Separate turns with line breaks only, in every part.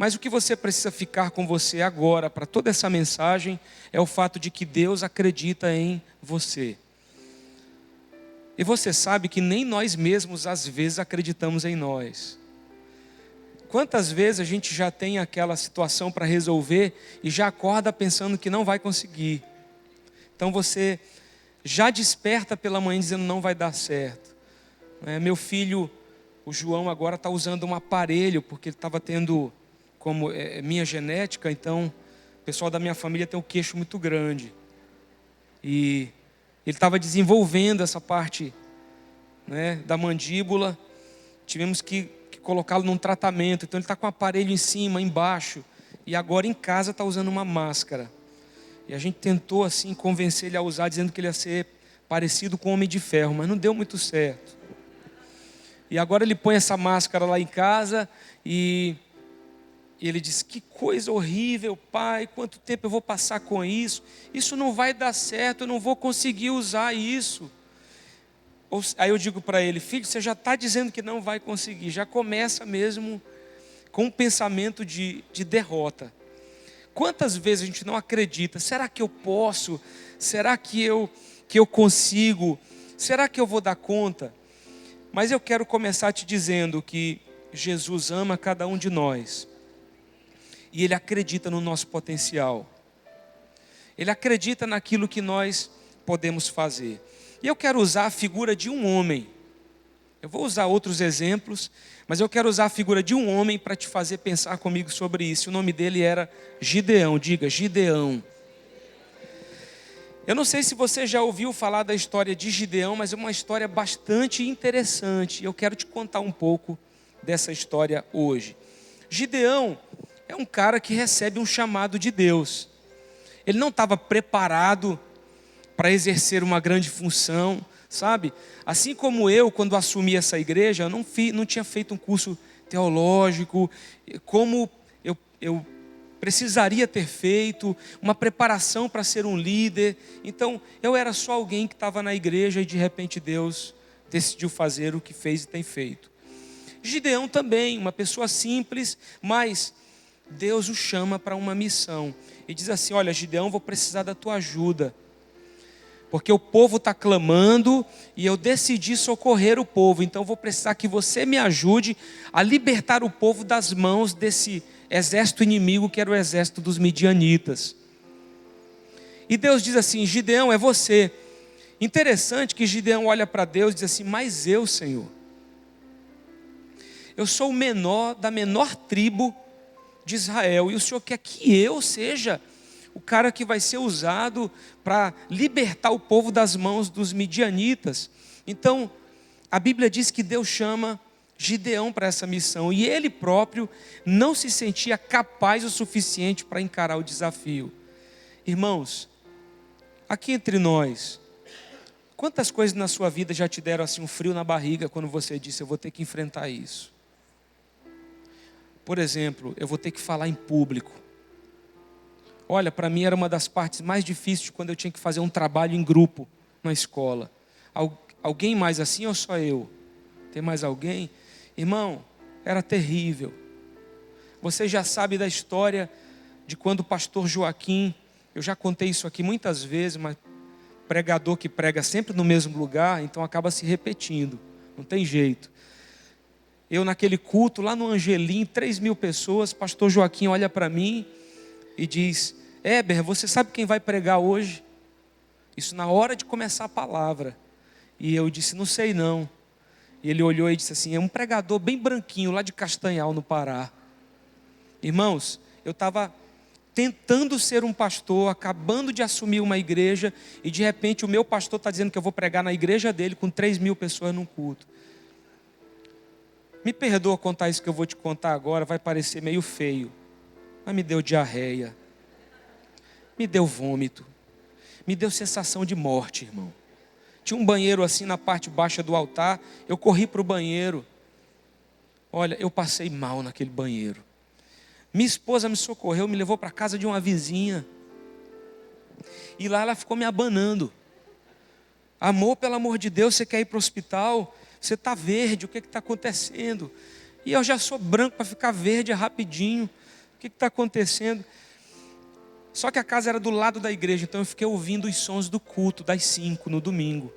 Mas o que você precisa ficar com você agora, para toda essa mensagem, é o fato de que Deus acredita em você. E você sabe que nem nós mesmos, às vezes, acreditamos em nós. Quantas vezes a gente já tem aquela situação para resolver e já acorda pensando que não vai conseguir. Então você já desperta pela manhã dizendo não vai dar certo. Meu filho, o João, agora está usando um aparelho, porque ele estava tendo, como minha genética, então o pessoal da minha família tem um queixo muito grande. E ele estava desenvolvendo essa parte, da mandíbula. Tivemos que colocá-lo num tratamento. Então ele está com o aparelho em cima, embaixo. E agora em casa está usando uma máscara. E a gente tentou assim convencer ele a usar, dizendo que ele ia ser parecido com o Homem de Ferro, mas não deu muito certo. E agora ele põe essa máscara lá em casa e ele diz: que coisa horrível, pai, quanto tempo eu vou passar com isso? Isso não vai dar certo, eu não vou conseguir usar isso. Aí eu digo para ele: filho, você já está dizendo que não vai conseguir, já começa mesmo com um pensamento de derrota. Quantas vezes a gente não acredita? Será que eu posso? Será que eu consigo? Será que eu vou dar conta? Mas eu quero começar te dizendo que Jesus ama cada um de nós. E Ele acredita no nosso potencial. Ele acredita naquilo que nós podemos fazer. E eu quero usar a figura de um homem. Eu vou usar outros exemplos, mas eu quero usar a figura de um homem para te fazer pensar comigo sobre isso. O nome dele era Gideão. Diga, Gideão. Eu não sei se você já ouviu falar da história de Gideão, mas é uma história bastante interessante. Eu quero te contar um pouco dessa história hoje. Gideão é um cara que recebe um chamado de Deus. Ele não estava preparado para exercer uma grande função, sabe? Assim como eu, quando assumi essa igreja, eu não tinha feito um curso teológico, como eu precisaria ter feito, uma preparação para ser um líder. Então, eu era só alguém que estava na igreja e de repente Deus decidiu fazer o que fez e tem feito. Gideão também, uma pessoa simples, mas Deus o chama para uma missão. E diz assim: olha, Gideão, vou precisar da tua ajuda. Porque o povo está clamando e eu decidi socorrer o povo. Então vou precisar que você me ajude a libertar o povo das mãos desse exército inimigo que era o exército dos midianitas. E Deus diz assim: Gideão, é você. Interessante que Gideão olha para Deus e diz assim: mas eu, Senhor, eu sou o menor da menor tribo de Israel. E o Senhor quer que eu seja o cara que vai ser usado para libertar o povo das mãos dos midianitas. Então, a Bíblia diz que Deus chama Gideão para essa missão. E ele próprio não se sentia capaz o suficiente para encarar o desafio. Irmãos, aqui entre nós, quantas coisas na sua vida já te deram assim um frio na barriga quando você disse: eu vou ter que enfrentar isso? Por exemplo, eu vou ter que falar em público. Olha, para mim era uma das partes mais difíceis quando eu tinha que fazer um trabalho em grupo na escola. Alguém mais assim ou só eu? Tem mais alguém? Irmão, era terrível. Você já sabe da história de quando o pastor Joaquim, eu já contei isso aqui muitas vezes, mas pregador que prega sempre no mesmo lugar, então acaba se repetindo, não tem jeito. Eu naquele culto lá no Angelim, 3.000 pessoas, pastor Joaquim olha para mim e diz: Éber, você sabe quem vai pregar hoje? Isso na hora de começar a palavra. E eu disse: não sei não. E ele olhou e disse assim: é um pregador bem branquinho lá de Castanhal, no Pará. Irmãos, eu estava tentando ser um pastor, acabando de assumir uma igreja, e de repente o meu pastor está dizendo que eu vou pregar na igreja dele com 3.000 pessoas num culto. Me perdoa contar isso que eu vou te contar agora, vai parecer meio feio, mas me deu diarreia, me deu vômito, me deu sensação de morte, irmão. Tinha um banheiro assim na parte baixa do altar, eu corri para o banheiro. Olha, eu passei mal naquele banheiro. Minha esposa me socorreu, me levou para a casa de uma vizinha. E lá ela ficou me abanando. Amor, pelo amor de Deus, você quer ir para o hospital? Você está verde, o que está acontecendo? E eu já sou branco para ficar verde rapidinho. que está acontecendo? Só que a casa era do lado da igreja, então eu fiquei ouvindo os sons do culto, das 5 no domingo.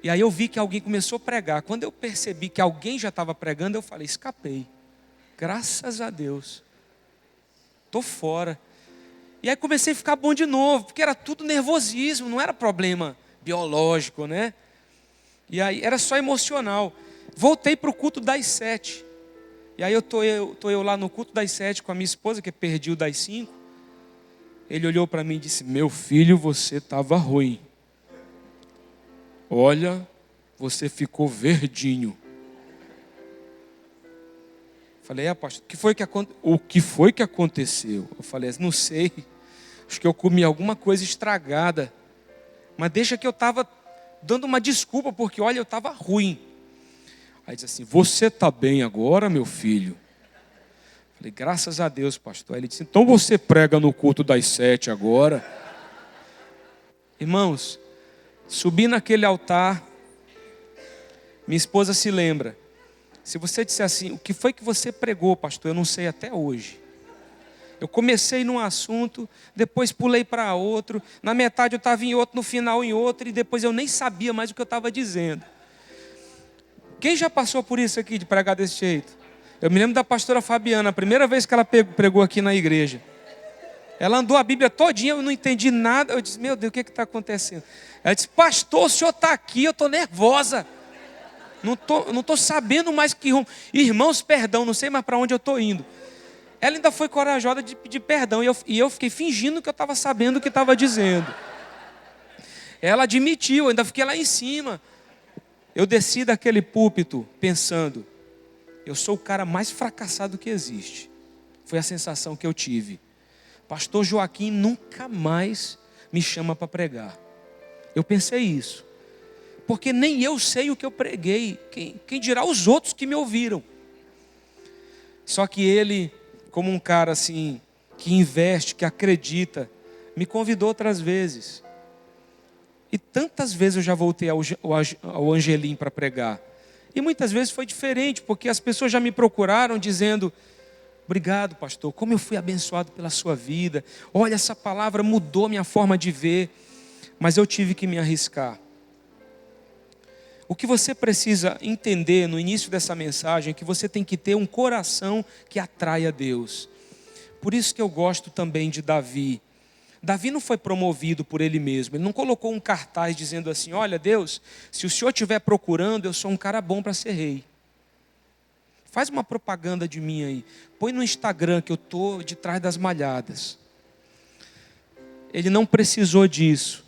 E aí eu vi que alguém começou a pregar. Quando eu percebi que alguém já estava pregando, eu falei, escapei. Graças a Deus. Estou fora. E aí comecei a ficar bom de novo, porque era tudo nervosismo, não era problema biológico, né? E aí era só emocional. Voltei para o culto das 7. E aí tô eu lá no culto das 7 com a minha esposa, que perdi o das 5. Ele olhou para mim e disse, meu filho, você estava ruim. Olha, você ficou verdinho. Falei, pastor, o que foi que aconteceu? Eu falei, não sei, acho que eu comi alguma coisa estragada. Mas deixa que eu estava dando uma desculpa, porque olha, eu estava ruim. Aí disse assim, você está bem agora, meu filho? Falei, graças a Deus, pastor. Aí ele disse, então você prega no culto das 7 agora. Irmãos, subi naquele altar, minha esposa se lembra. Se você disser assim, o que foi que você pregou, pastor? Eu não sei até hoje. Eu comecei num assunto, depois pulei para outro, na metade eu estava em outro, no final em outro, e depois eu nem sabia mais o que eu estava dizendo. Quem já passou por isso aqui, de pregar desse jeito? Eu me lembro da pastora Fabiana, a primeira vez que ela pregou aqui na igreja. Ela andou a Bíblia todinha, eu não entendi nada. Eu disse, meu Deus, o que está acontecendo? Ela disse, pastor, o senhor está aqui, eu estou nervosa. Não estou sabendo mais que rumo. Irmãos, perdão, não sei mais para onde eu estou indo. Ela ainda foi corajosa de pedir perdão. E eu fiquei fingindo que eu estava sabendo o que estava dizendo. Ela admitiu, eu ainda fiquei lá em cima. Eu desci daquele púlpito pensando, eu sou o cara mais fracassado que existe. Foi a sensação que eu tive. Pastor Joaquim nunca mais me chama para pregar. Eu pensei isso. Porque nem eu sei o que eu preguei. Quem dirá os outros que me ouviram. Só que ele, como um cara assim, que investe, que acredita, me convidou outras vezes. E tantas vezes eu já voltei ao Angelim para pregar. E muitas vezes foi diferente, porque as pessoas já me procuraram dizendo, obrigado, pastor, como eu fui abençoado pela sua vida. Olha, essa palavra mudou minha forma de ver. Mas eu tive que me arriscar. O que você precisa entender no início dessa mensagem é que você tem que ter um coração que atrai a Deus. Por isso que eu gosto também de Davi. Davi não foi promovido por ele mesmo. Ele não colocou um cartaz dizendo assim, olha Deus, se o Senhor estiver procurando, eu sou um cara bom para ser rei. Faz uma propaganda de mim aí. Põe no Instagram que eu estou de trás das malhadas. Ele não precisou disso.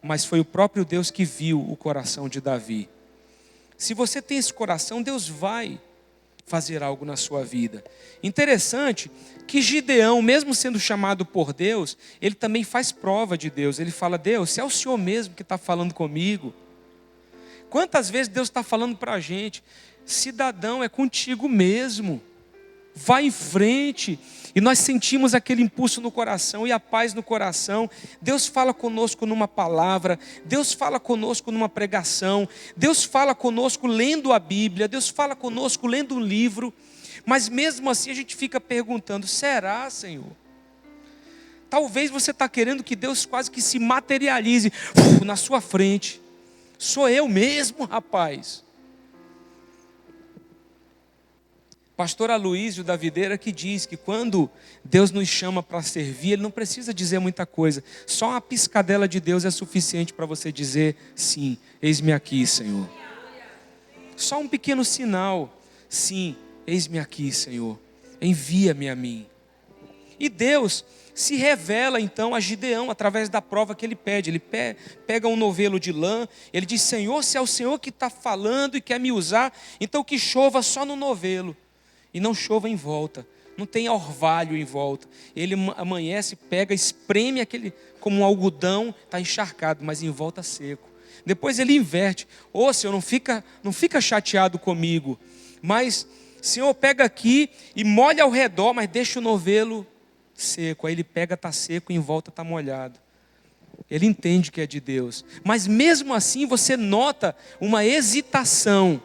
Mas foi o próprio Deus que viu o coração de Davi. Se você tem esse coração, Deus vai fazer algo na sua vida. Interessante que Gideão, mesmo sendo chamado por Deus, ele também faz prova de Deus. Ele fala, Deus, se é o Senhor mesmo que está falando comigo. Quantas vezes Deus está falando para a gente, cidadão, é contigo mesmo. Vai em frente. E nós sentimos aquele impulso no coração e a paz no coração. Deus fala conosco numa palavra. Deus fala conosco numa pregação. Deus fala conosco lendo a Bíblia. Deus fala conosco lendo um livro. Mas mesmo assim a gente fica perguntando, será, Senhor? Talvez você está querendo que Deus quase que se materialize na sua frente. Sou eu mesmo, rapaz. Pastor Aloísio da Videira que diz que quando Deus nos chama para servir, Ele não precisa dizer muita coisa. Só uma piscadela de Deus é suficiente para você dizer, sim, eis-me aqui, Senhor. Só um pequeno sinal, sim, eis-me aqui, Senhor. Envia-me a mim. E Deus se revela então a Gideão através da prova que ele pede. Ele pega um novelo de lã, ele diz, Senhor, se é o Senhor que está falando e quer me usar, então que chova só no novelo. E não chova em volta, não tem orvalho em volta. Ele amanhece, pega, espreme aquele como um algodão, está encharcado, mas em volta seco. Depois ele inverte. Ô Senhor, não fica chateado comigo, mas Senhor, pega aqui e molha ao redor, mas deixa o novelo seco. Aí ele pega, está seco e em volta está molhado. Ele entende que é de Deus. Mas mesmo assim você nota uma hesitação.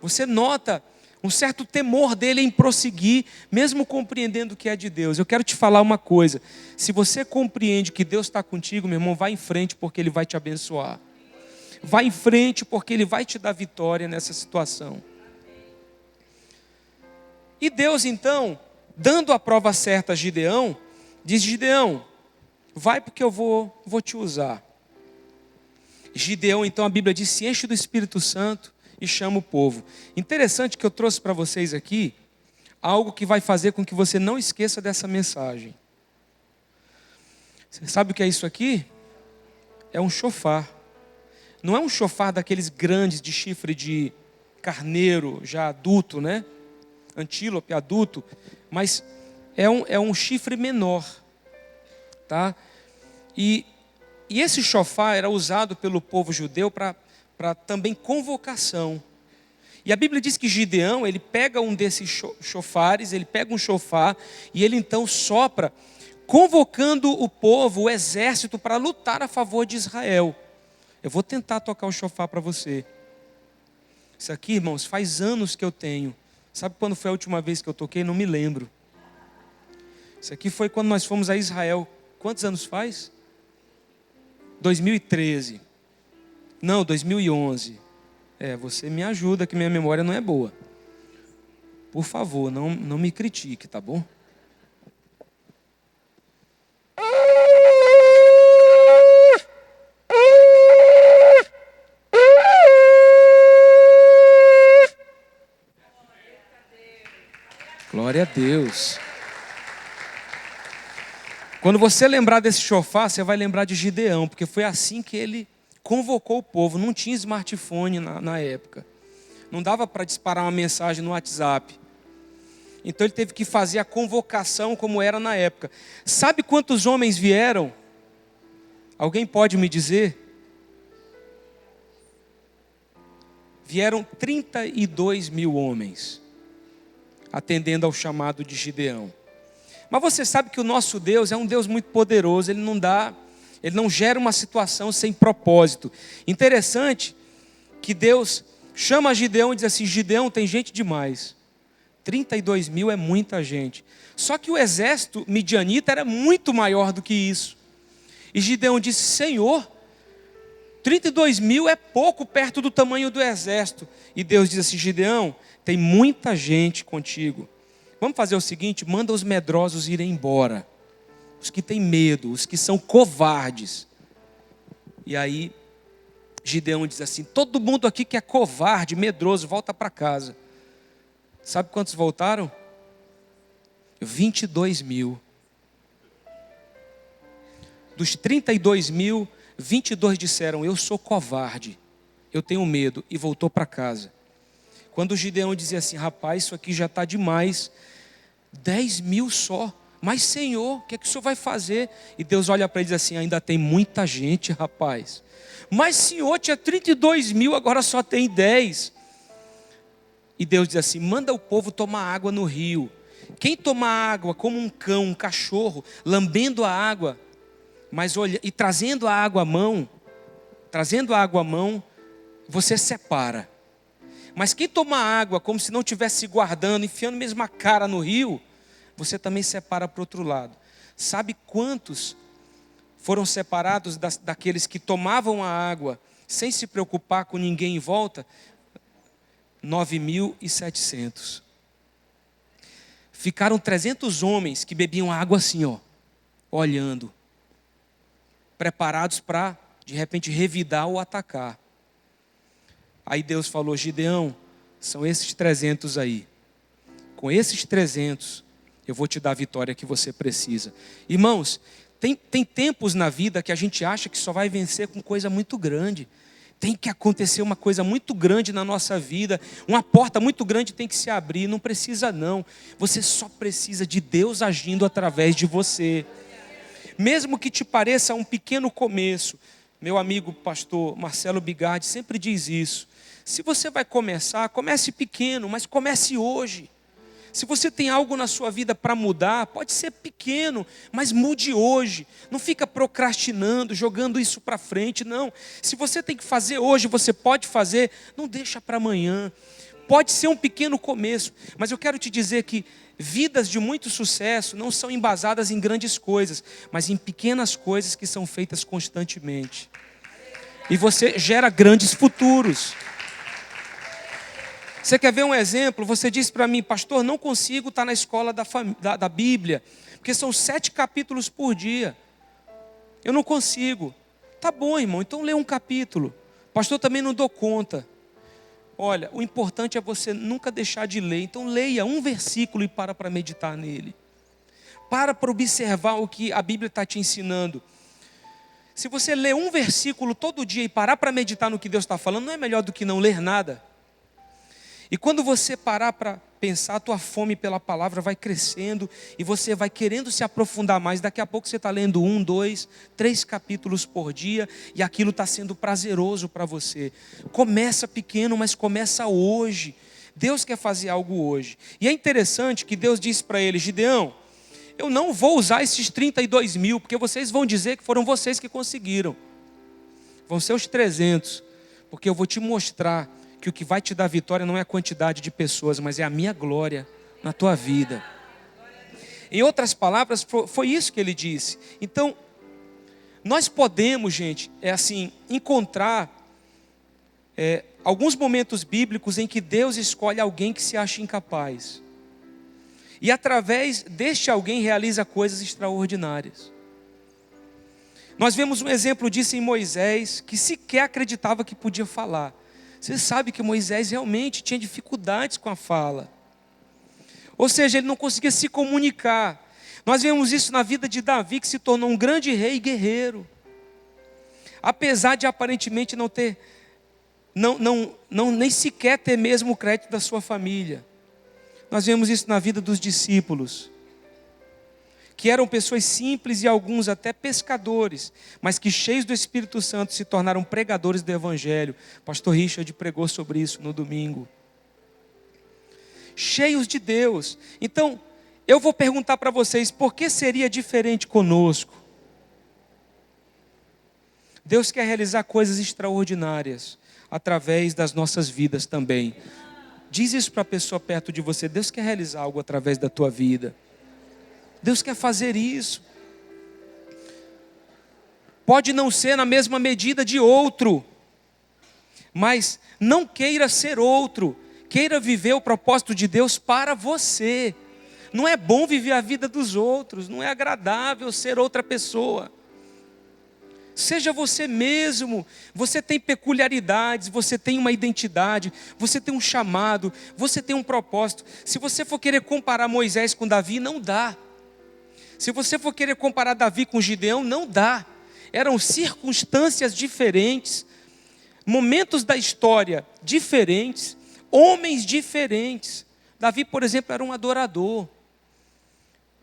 Você nota um certo temor dele em prosseguir, mesmo compreendendo que é de Deus. Eu quero te falar uma coisa: se você compreende que Deus está contigo, meu irmão, vai em frente, porque Ele vai te abençoar. Vai em frente, porque Ele vai te dar vitória nessa situação. E Deus então, dando a prova certa a Gideão, diz: Gideão, vai porque eu vou te usar. Gideão, então, a Bíblia diz, se enche do Espírito Santo e chama o povo. Interessante que eu trouxe para vocês aqui algo que vai fazer com que você não esqueça dessa mensagem. Você sabe o que é isso aqui? É um chofar. Não é um chofar daqueles grandes de chifre de carneiro já adulto, né? Antílope adulto, mas é um chifre menor, tá? E esse chofar era usado pelo povo judeu para também convocação. E a Bíblia diz que Gideão, ele pega um desses chofares, ele pega um chofar e ele então sopra, convocando o povo, o exército, para lutar a favor de Israel. Eu vou tentar tocar o chofar para você. Isso aqui, irmãos, faz anos que eu tenho. Sabe quando foi a última vez que eu toquei? Não me lembro. Isso aqui foi quando nós fomos a Israel. Quantos anos faz? 2013. Não, 2011. Você me ajuda, que minha memória não é boa. Por favor, não me critique, tá bom? Glória a Deus. Quando você lembrar desse chofar, você vai lembrar de Gideão, porque foi assim que ele convocou o povo. Não tinha smartphone na época. Não dava para disparar uma mensagem no WhatsApp. Então ele teve que fazer a convocação como era na época. Sabe quantos homens vieram? Alguém pode me dizer? Vieram 32 mil homens, atendendo ao chamado de Gideão. Mas você sabe que o nosso Deus é um Deus muito poderoso, Ele não gera uma situação sem propósito. Interessante que Deus chama Gideão e diz assim: Gideão, tem gente demais. 32 mil é muita gente. Só que o exército midianita era muito maior do que isso. E Gideão disse: Senhor, 32 mil é pouco perto do tamanho do exército. E Deus diz assim: Gideão, tem muita gente contigo. Vamos fazer o seguinte, manda os medrosos irem embora. Os que têm medo, os que são covardes. E aí, Gideão diz assim: todo mundo aqui que é covarde, medroso, volta para casa. Sabe quantos voltaram? 22 mil. Dos 32 mil, 22 disseram: eu sou covarde, eu tenho medo, e voltou para casa. Quando o Gideão dizia assim: rapaz, isso aqui já está demais, 10 mil só, mas Senhor, o que é que o Senhor vai fazer? E Deus olha para ele e diz assim: ainda tem muita gente, rapaz. Mas Senhor, tinha 32 mil, agora só tem 10. E Deus diz assim: manda o povo tomar água no rio. Quem tomar água como um cão, um cachorro, lambendo a água, e trazendo a água à mão, você separa. Mas quem toma água como se não estivesse guardando, enfiando mesmo a cara no rio, você também separa para o outro lado. Sabe quantos foram separados daqueles que tomavam a água sem se preocupar com ninguém em volta? 9.700. Ficaram 300 homens que bebiam água assim, ó, olhando, preparados para, de repente, revidar ou atacar. Aí Deus falou: Gideão, são esses 300 aí. Com esses 300, eu vou te dar a vitória que você precisa. Irmãos, tem tempos na vida que a gente acha que só vai vencer com coisa muito grande. Tem que acontecer uma coisa muito grande na nossa vida. Uma porta muito grande tem que se abrir. Não precisa não. Você só precisa de Deus agindo através de você. Mesmo que te pareça um pequeno começo. Meu amigo pastor Marcelo Bigardi sempre diz isso. Se você vai começar, comece pequeno, mas comece hoje. Se você tem algo na sua vida para mudar, pode ser pequeno, mas mude hoje. Não fica procrastinando, jogando isso para frente, não. Se você tem que fazer hoje, você pode fazer, não deixa para amanhã. Pode ser um pequeno começo, mas eu quero te dizer que vidas de muito sucesso não são embasadas em grandes coisas, mas em pequenas coisas que são feitas constantemente. E você gera grandes futuros. Você quer ver um exemplo? Você disse para mim: pastor, não consigo estar na escola da Bíblia, porque são 7 capítulos por dia. Eu não consigo. Tá bom, irmão, então lê um capítulo. Pastor, também não dou conta. Olha, o importante é você nunca deixar de ler. Então leia um versículo e para meditar nele. Para observar o que a Bíblia está te ensinando. Se você ler um versículo todo dia e parar para meditar no que Deus está falando, não é melhor do que não ler nada? E quando você parar para pensar, a tua fome pela palavra vai crescendo e você vai querendo se aprofundar mais. Daqui a pouco você está lendo 1, 2, 3 capítulos por dia e aquilo está sendo prazeroso para você. Começa pequeno, mas começa hoje. Deus quer fazer algo hoje. E é interessante que Deus disse para ele: Gideão, eu não vou usar esses 32 mil, porque vocês vão dizer que foram vocês que conseguiram. Vão ser os 300, porque eu vou te mostrar que o que vai te dar vitória não é a quantidade de pessoas, mas é a minha glória na tua vida. Em outras palavras, foi isso que ele disse. Então, nós podemos, gente, encontrar alguns momentos bíblicos em que Deus escolhe alguém que se acha incapaz. E através deste alguém realiza coisas extraordinárias. Nós vemos um exemplo disso em Moisés, que sequer acreditava que podia falar. Você sabe que Moisés realmente tinha dificuldades com a fala. Ou seja, ele não conseguia se comunicar. Nós vemos isso na vida de Davi, que se tornou um grande rei e guerreiro. Apesar de aparentemente não ter, nem sequer ter mesmo o crédito da sua família. Nós vemos isso na vida dos discípulos, que eram pessoas simples e alguns até pescadores, mas que cheios do Espírito Santo se tornaram pregadores do Evangelho. Pastor Richard pregou sobre isso no domingo. Cheios de Deus. Então, eu vou perguntar para vocês, por que seria diferente conosco? Deus quer realizar coisas extraordinárias através das nossas vidas também. Diz isso para a pessoa perto de você: Deus quer realizar algo através da tua vida. Deus quer fazer isso. Pode não ser na mesma medida de outro, mas não queira ser outro. Queira viver o propósito de Deus para você. Não é bom viver a vida dos outros, não é agradável ser outra pessoa. Seja você mesmo. Você tem peculiaridades, você tem uma identidade, você tem um chamado, você tem um propósito. Se você for querer comparar Moisés com Davi, não dá. Se você for querer comparar Davi com Gideão, não dá. Eram circunstâncias diferentes, momentos da história diferentes, homens diferentes. Davi, por exemplo, era um adorador.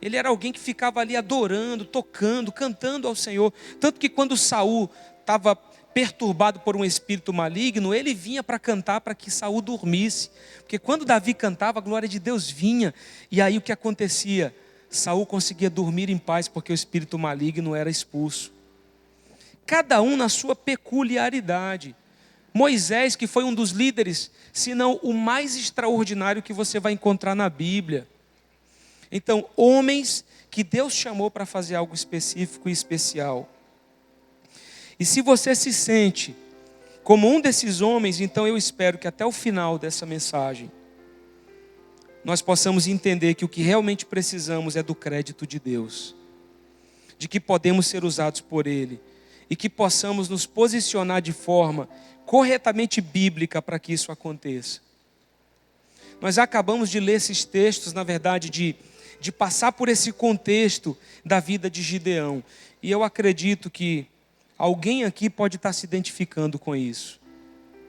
Ele era alguém que ficava ali adorando, tocando, cantando ao Senhor. Tanto que quando Saul estava perturbado por um espírito maligno, ele vinha para cantar para que Saul dormisse. Porque quando Davi cantava, a glória de Deus vinha. E aí o que acontecia? Saul conseguia dormir em paz porque o espírito maligno era expulso. Cada um na sua peculiaridade. Moisés, que foi um dos líderes, se não o mais extraordinário que você vai encontrar na Bíblia. Então, homens que Deus chamou para fazer algo específico e especial. E se você se sente como um desses homens, então eu espero que até o final dessa mensagem nós possamos entender que o que realmente precisamos é do crédito de Deus, de que podemos ser usados por Ele, e que possamos nos posicionar de forma corretamente bíblica para que isso aconteça. Nós acabamos de ler esses textos, na verdade, de passar por esse contexto da vida de Gideão, e eu acredito que alguém aqui pode estar se identificando com isso.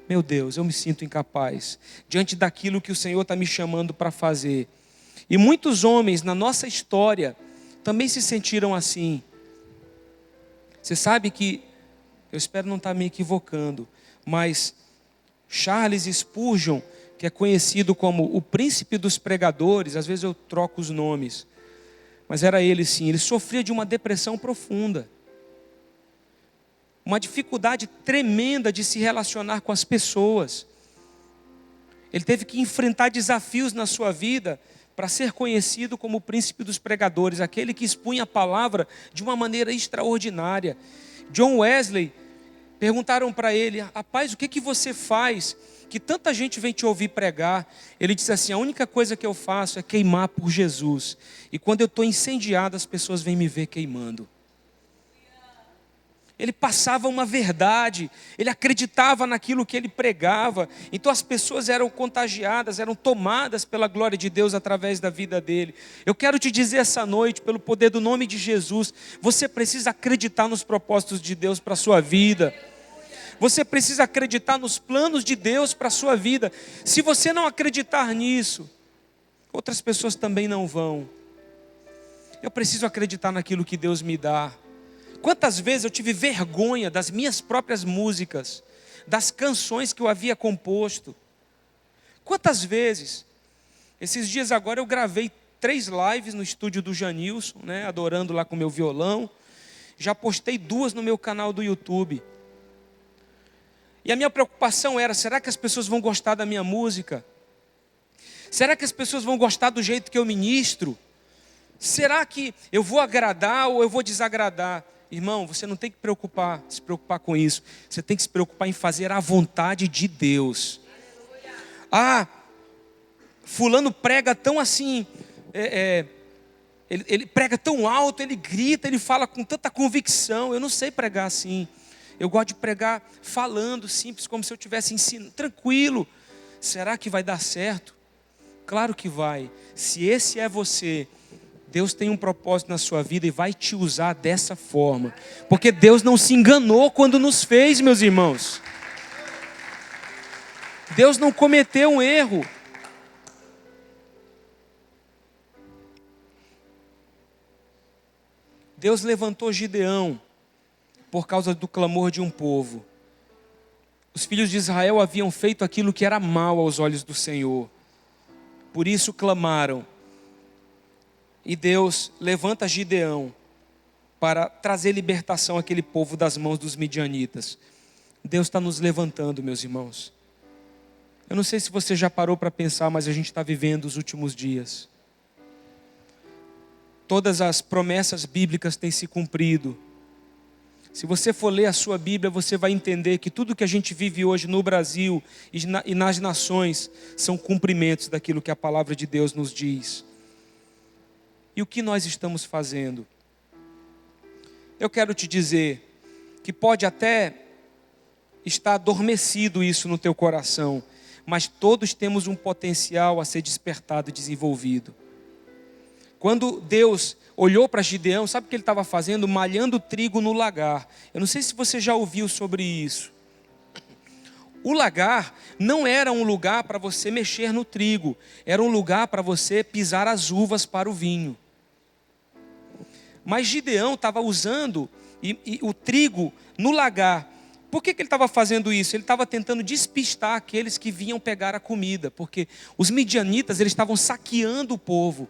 Meu Deus, eu me sinto incapaz diante daquilo que o Senhor está me chamando para fazer. E muitos homens na nossa história também se sentiram assim. Você sabe que, eu espero não estar me equivocando, mas Charles Spurgeon, que é conhecido como o príncipe dos pregadores, às vezes eu troco os nomes, mas era ele sim, ele sofria de uma depressão profunda. Uma dificuldade tremenda de se relacionar com as pessoas. Ele teve que enfrentar desafios na sua vida para ser conhecido como o príncipe dos pregadores, aquele que expunha a palavra de uma maneira extraordinária. John Wesley, perguntaram para ele: rapaz, o que você faz que tanta gente vem te ouvir pregar? Ele disse assim: a única coisa que eu faço é queimar por Jesus. E quando eu estou incendiado, as pessoas vêm me ver queimando. Ele passava uma verdade, ele acreditava naquilo que ele pregava. Então as pessoas eram contagiadas, eram tomadas pela glória de Deus através da vida dele. Eu quero te dizer essa noite, pelo poder do nome de Jesus, você precisa acreditar nos propósitos de Deus para a sua vida. Você precisa acreditar nos planos de Deus para a sua vida. Se você não acreditar nisso, outras pessoas também não vão. Eu preciso acreditar naquilo que Deus me dá. Quantas vezes eu tive vergonha das minhas próprias músicas, das canções que eu havia composto. Quantas vezes? Esses dias agora eu gravei 3 lives no estúdio do Janilson, né, adorando lá com meu violão. Já postei 2 no meu canal do YouTube. E a minha preocupação era: será que as pessoas vão gostar da minha música? Será que as pessoas vão gostar do jeito que eu ministro? Será que eu vou agradar ou eu vou desagradar? Irmão, você não tem que se preocupar com isso. Você tem que se preocupar em fazer a vontade de Deus. Ah, fulano prega tão assim, ele prega tão alto, ele grita, ele fala com tanta convicção. Eu não sei pregar assim. Eu gosto de pregar falando simples, como se eu estivesse ensinando, tranquilo. Será que vai dar certo? Claro que vai. Se esse é você, Deus tem um propósito na sua vida e vai te usar dessa forma. Porque Deus não se enganou quando nos fez, meus irmãos. Deus não cometeu um erro. Deus levantou Gideão por causa do clamor de um povo. Os filhos de Israel haviam feito aquilo que era mal aos olhos do Senhor. Por isso clamaram. E Deus levanta Gideão para trazer libertação àquele povo das mãos dos midianitas. Deus está nos levantando, meus irmãos. Eu não sei se você já parou para pensar, mas a gente está vivendo os últimos dias. Todas as promessas bíblicas têm se cumprido. Se você for ler a sua Bíblia, você vai entender que tudo que a gente vive hoje no Brasil e nas nações são cumprimentos daquilo que a palavra de Deus nos diz. E o que nós estamos fazendo? Eu quero te dizer que pode até estar adormecido isso no teu coração, mas todos temos um potencial a ser despertado e desenvolvido. Quando Deus olhou para Gideão, sabe o que ele estava fazendo? Malhando trigo no lagar. Eu não sei se você já ouviu sobre isso. O lagar não era um lugar para você mexer no trigo, era um lugar para você pisar as uvas para o vinho. Mas Gideão estava usando o trigo no lagar. Por que ele estava fazendo isso? Ele estava tentando despistar aqueles que vinham pegar a comida, porque os midianitas eles estavam saqueando o povo.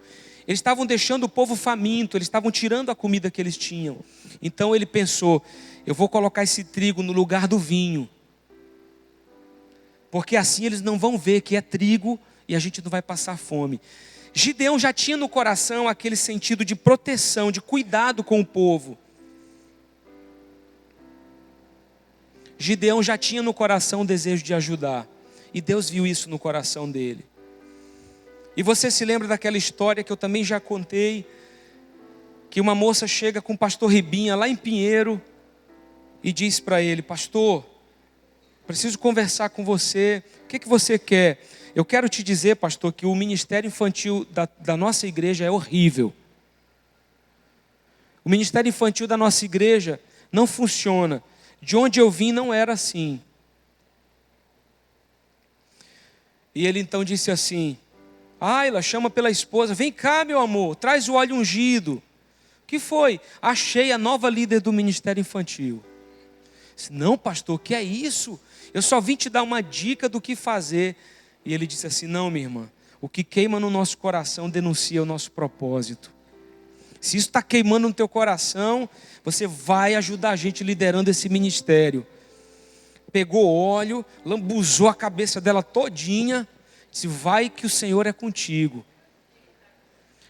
Eles estavam deixando o povo faminto, eles estavam tirando a comida que eles tinham. Então ele pensou: eu vou colocar esse trigo no lugar do vinho. Porque assim eles não vão ver que é trigo e a gente não vai passar fome. Gideão já tinha no coração aquele sentido de proteção, de cuidado com o povo. Gideão já tinha no coração o desejo de ajudar. E Deus viu isso no coração dele. E você se lembra daquela história que eu também já contei, que uma moça chega com o pastor Ribinha lá em Pinheiro e diz para ele: pastor, preciso conversar com você, o que você quer? Eu quero te dizer, pastor, que o ministério infantil da nossa igreja é horrível. O ministério infantil da nossa igreja não funciona. De onde eu vim não era assim. E ele então disse assim: Ayla, chama pela esposa: vem cá, meu amor, traz o óleo ungido. O que foi? Achei a nova líder do ministério infantil. Disse: não, pastor, o que é isso? Eu só vim te dar uma dica do que fazer. E ele disse assim: não, minha irmã, o que queima no nosso coração denuncia o nosso propósito. Se isso está queimando no teu coração, você vai ajudar a gente liderando esse ministério. Pegou óleo, lambuzou a cabeça dela todinha Disse, vai que o Senhor é contigo.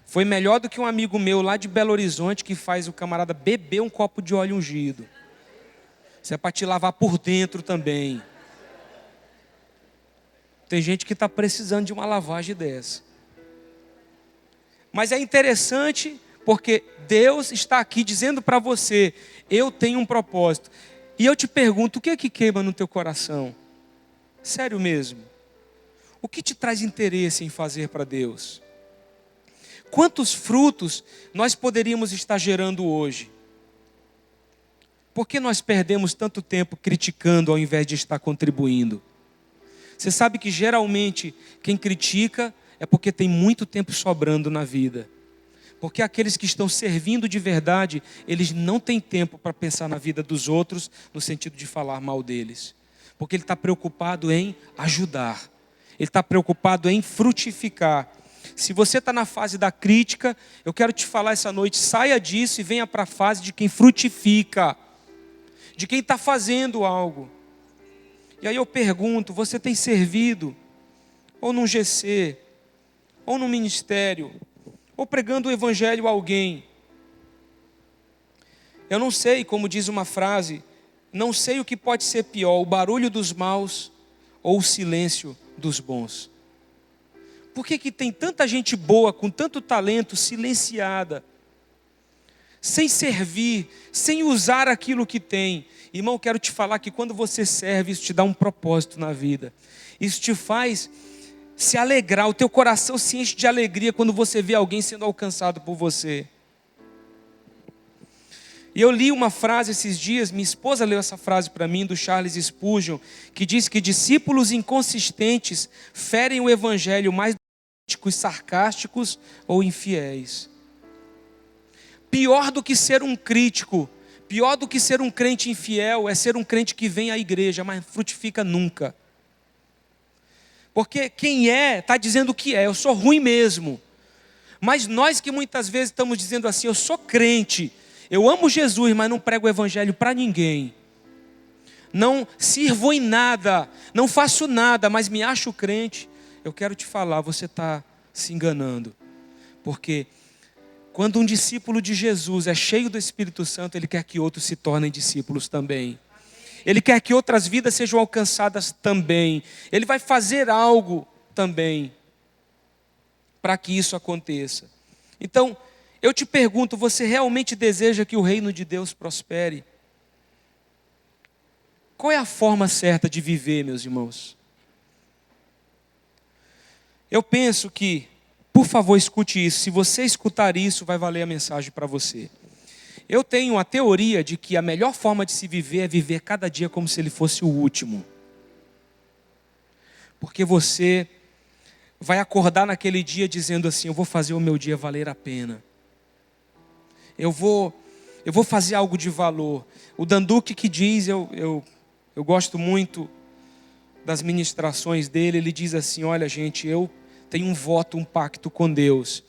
Foi melhor do que um amigo meu lá de Belo Horizonte que faz o camarada beber um copo de óleo ungido. Isso é para te lavar por dentro também. Tem gente que está precisando de uma lavagem dessa. Mas é interessante porque Deus está aqui dizendo para você, eu tenho um propósito. E eu te pergunto, o que é que queima no teu coração? Sério mesmo. O que te traz interesse em fazer para Deus? Quantos frutos nós poderíamos estar gerando hoje? Por que nós perdemos tanto tempo criticando ao invés de estar contribuindo? Você sabe que geralmente quem critica é porque tem muito tempo sobrando na vida. Porque aqueles que estão servindo de verdade, eles não têm tempo para pensar na vida dos outros, no sentido de falar mal deles. Porque ele está preocupado em ajudar. Ele está preocupado em frutificar. Se você está na fase da crítica, eu quero te falar essa noite, saia disso e venha para a fase de quem frutifica. De quem está fazendo algo. E aí eu pergunto, você tem servido? Ou num GC? Ou num ministério? Ou pregando o evangelho a alguém? Eu não sei, como diz uma frase, não sei o que pode ser pior, o barulho dos maus ou o silêncio dos bons. Por que tem tanta gente boa, com tanto talento, silenciada, sem servir, sem usar aquilo que tem? Irmão, quero te falar que quando você serve, isso te dá um propósito na vida. Isso te faz se alegrar, o teu coração se enche de alegria quando você vê alguém sendo alcançado por você. E eu li uma frase esses dias, minha esposa leu essa frase para mim, do Charles Spurgeon, que diz que discípulos inconsistentes ferem o evangelho mais críticos, sarcásticos ou infiéis. Pior do que ser um crítico, pior do que ser um crente infiel, é ser um crente que vem à igreja, mas frutifica nunca. Porque quem está dizendo o que é, eu sou ruim mesmo. Mas nós que muitas vezes estamos dizendo assim, eu sou crente, eu amo Jesus, mas não prego o evangelho para ninguém. Não sirvo em nada, não faço nada, mas me acho crente. Eu quero te falar, você está se enganando. Porque quando um discípulo de Jesus é cheio do Espírito Santo, ele quer que outros se tornem discípulos também. Ele quer que outras vidas sejam alcançadas também. Ele vai fazer algo também para que isso aconteça. Então, eu te pergunto, você realmente deseja que o reino de Deus prospere? Qual é a forma certa de viver, meus irmãos? Eu penso que, por favor, escute isso. Se você escutar isso, vai valer a mensagem para você. Eu tenho a teoria de que a melhor forma de se viver é viver cada dia como se ele fosse o último. Porque você vai acordar naquele dia dizendo assim, eu vou fazer o meu dia valer a pena. Eu vou fazer algo de valor. O Danduque que diz, eu gosto muito das ministrações dele, ele diz assim, olha gente, eu tenho um voto, um pacto com Deus,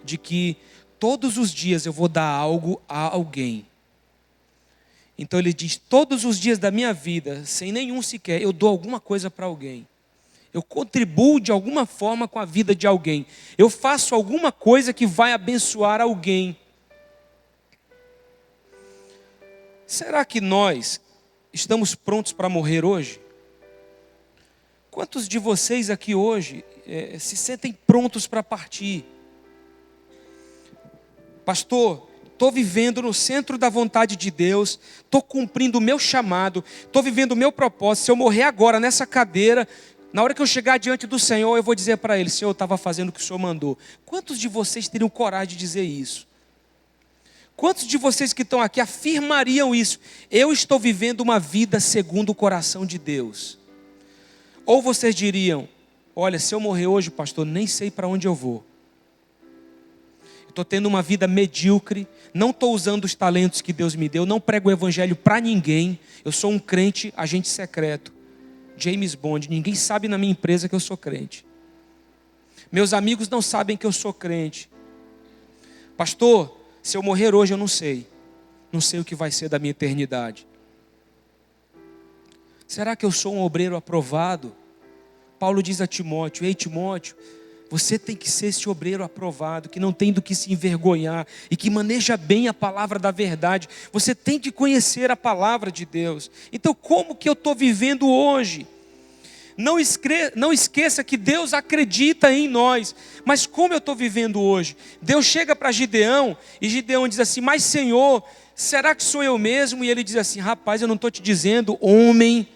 de que todos os dias eu vou dar algo a alguém. Então ele diz, todos os dias da minha vida, sem nenhum sequer, eu dou alguma coisa para alguém. Eu contribuo de alguma forma com a vida de alguém. Eu faço alguma coisa que vai abençoar alguém. Será que nós estamos prontos para morrer hoje? Quantos de vocês aqui hoje se sentem prontos para partir? Pastor, estou vivendo no centro da vontade de Deus, estou cumprindo o meu chamado, estou vivendo o meu propósito. Se eu morrer agora nessa cadeira, na hora que eu chegar diante do Senhor, eu vou dizer para Ele, Senhor, eu estava fazendo o que o Senhor mandou. Quantos de vocês teriam coragem de dizer isso? Quantos de vocês que estão aqui afirmariam isso? Eu estou vivendo uma vida segundo o coração de Deus. Ou vocês diriam, olha, se eu morrer hoje, pastor, nem sei para onde eu vou. Estou tendo uma vida medíocre, não estou usando os talentos que Deus me deu, não prego o evangelho para ninguém, eu sou um crente, agente secreto, James Bond, ninguém sabe na minha empresa que eu sou crente. Meus amigos não sabem que eu sou crente. Pastor, se eu morrer hoje eu não sei o que vai ser da minha eternidade. Será que eu sou um obreiro aprovado? Paulo diz a Timóteo: ei Timóteo, você tem que ser esse obreiro aprovado, que não tem do que se envergonhar e que maneja bem a palavra da verdade. Você tem que conhecer a palavra de Deus. Então como que eu estou vivendo hoje? Não esqueça que Deus acredita em nós, mas como eu estou vivendo hoje? Deus chega para Gideão e Gideão diz assim: mas Senhor, será que sou eu mesmo? E ele diz assim: rapaz, eu não estou te dizendo homem,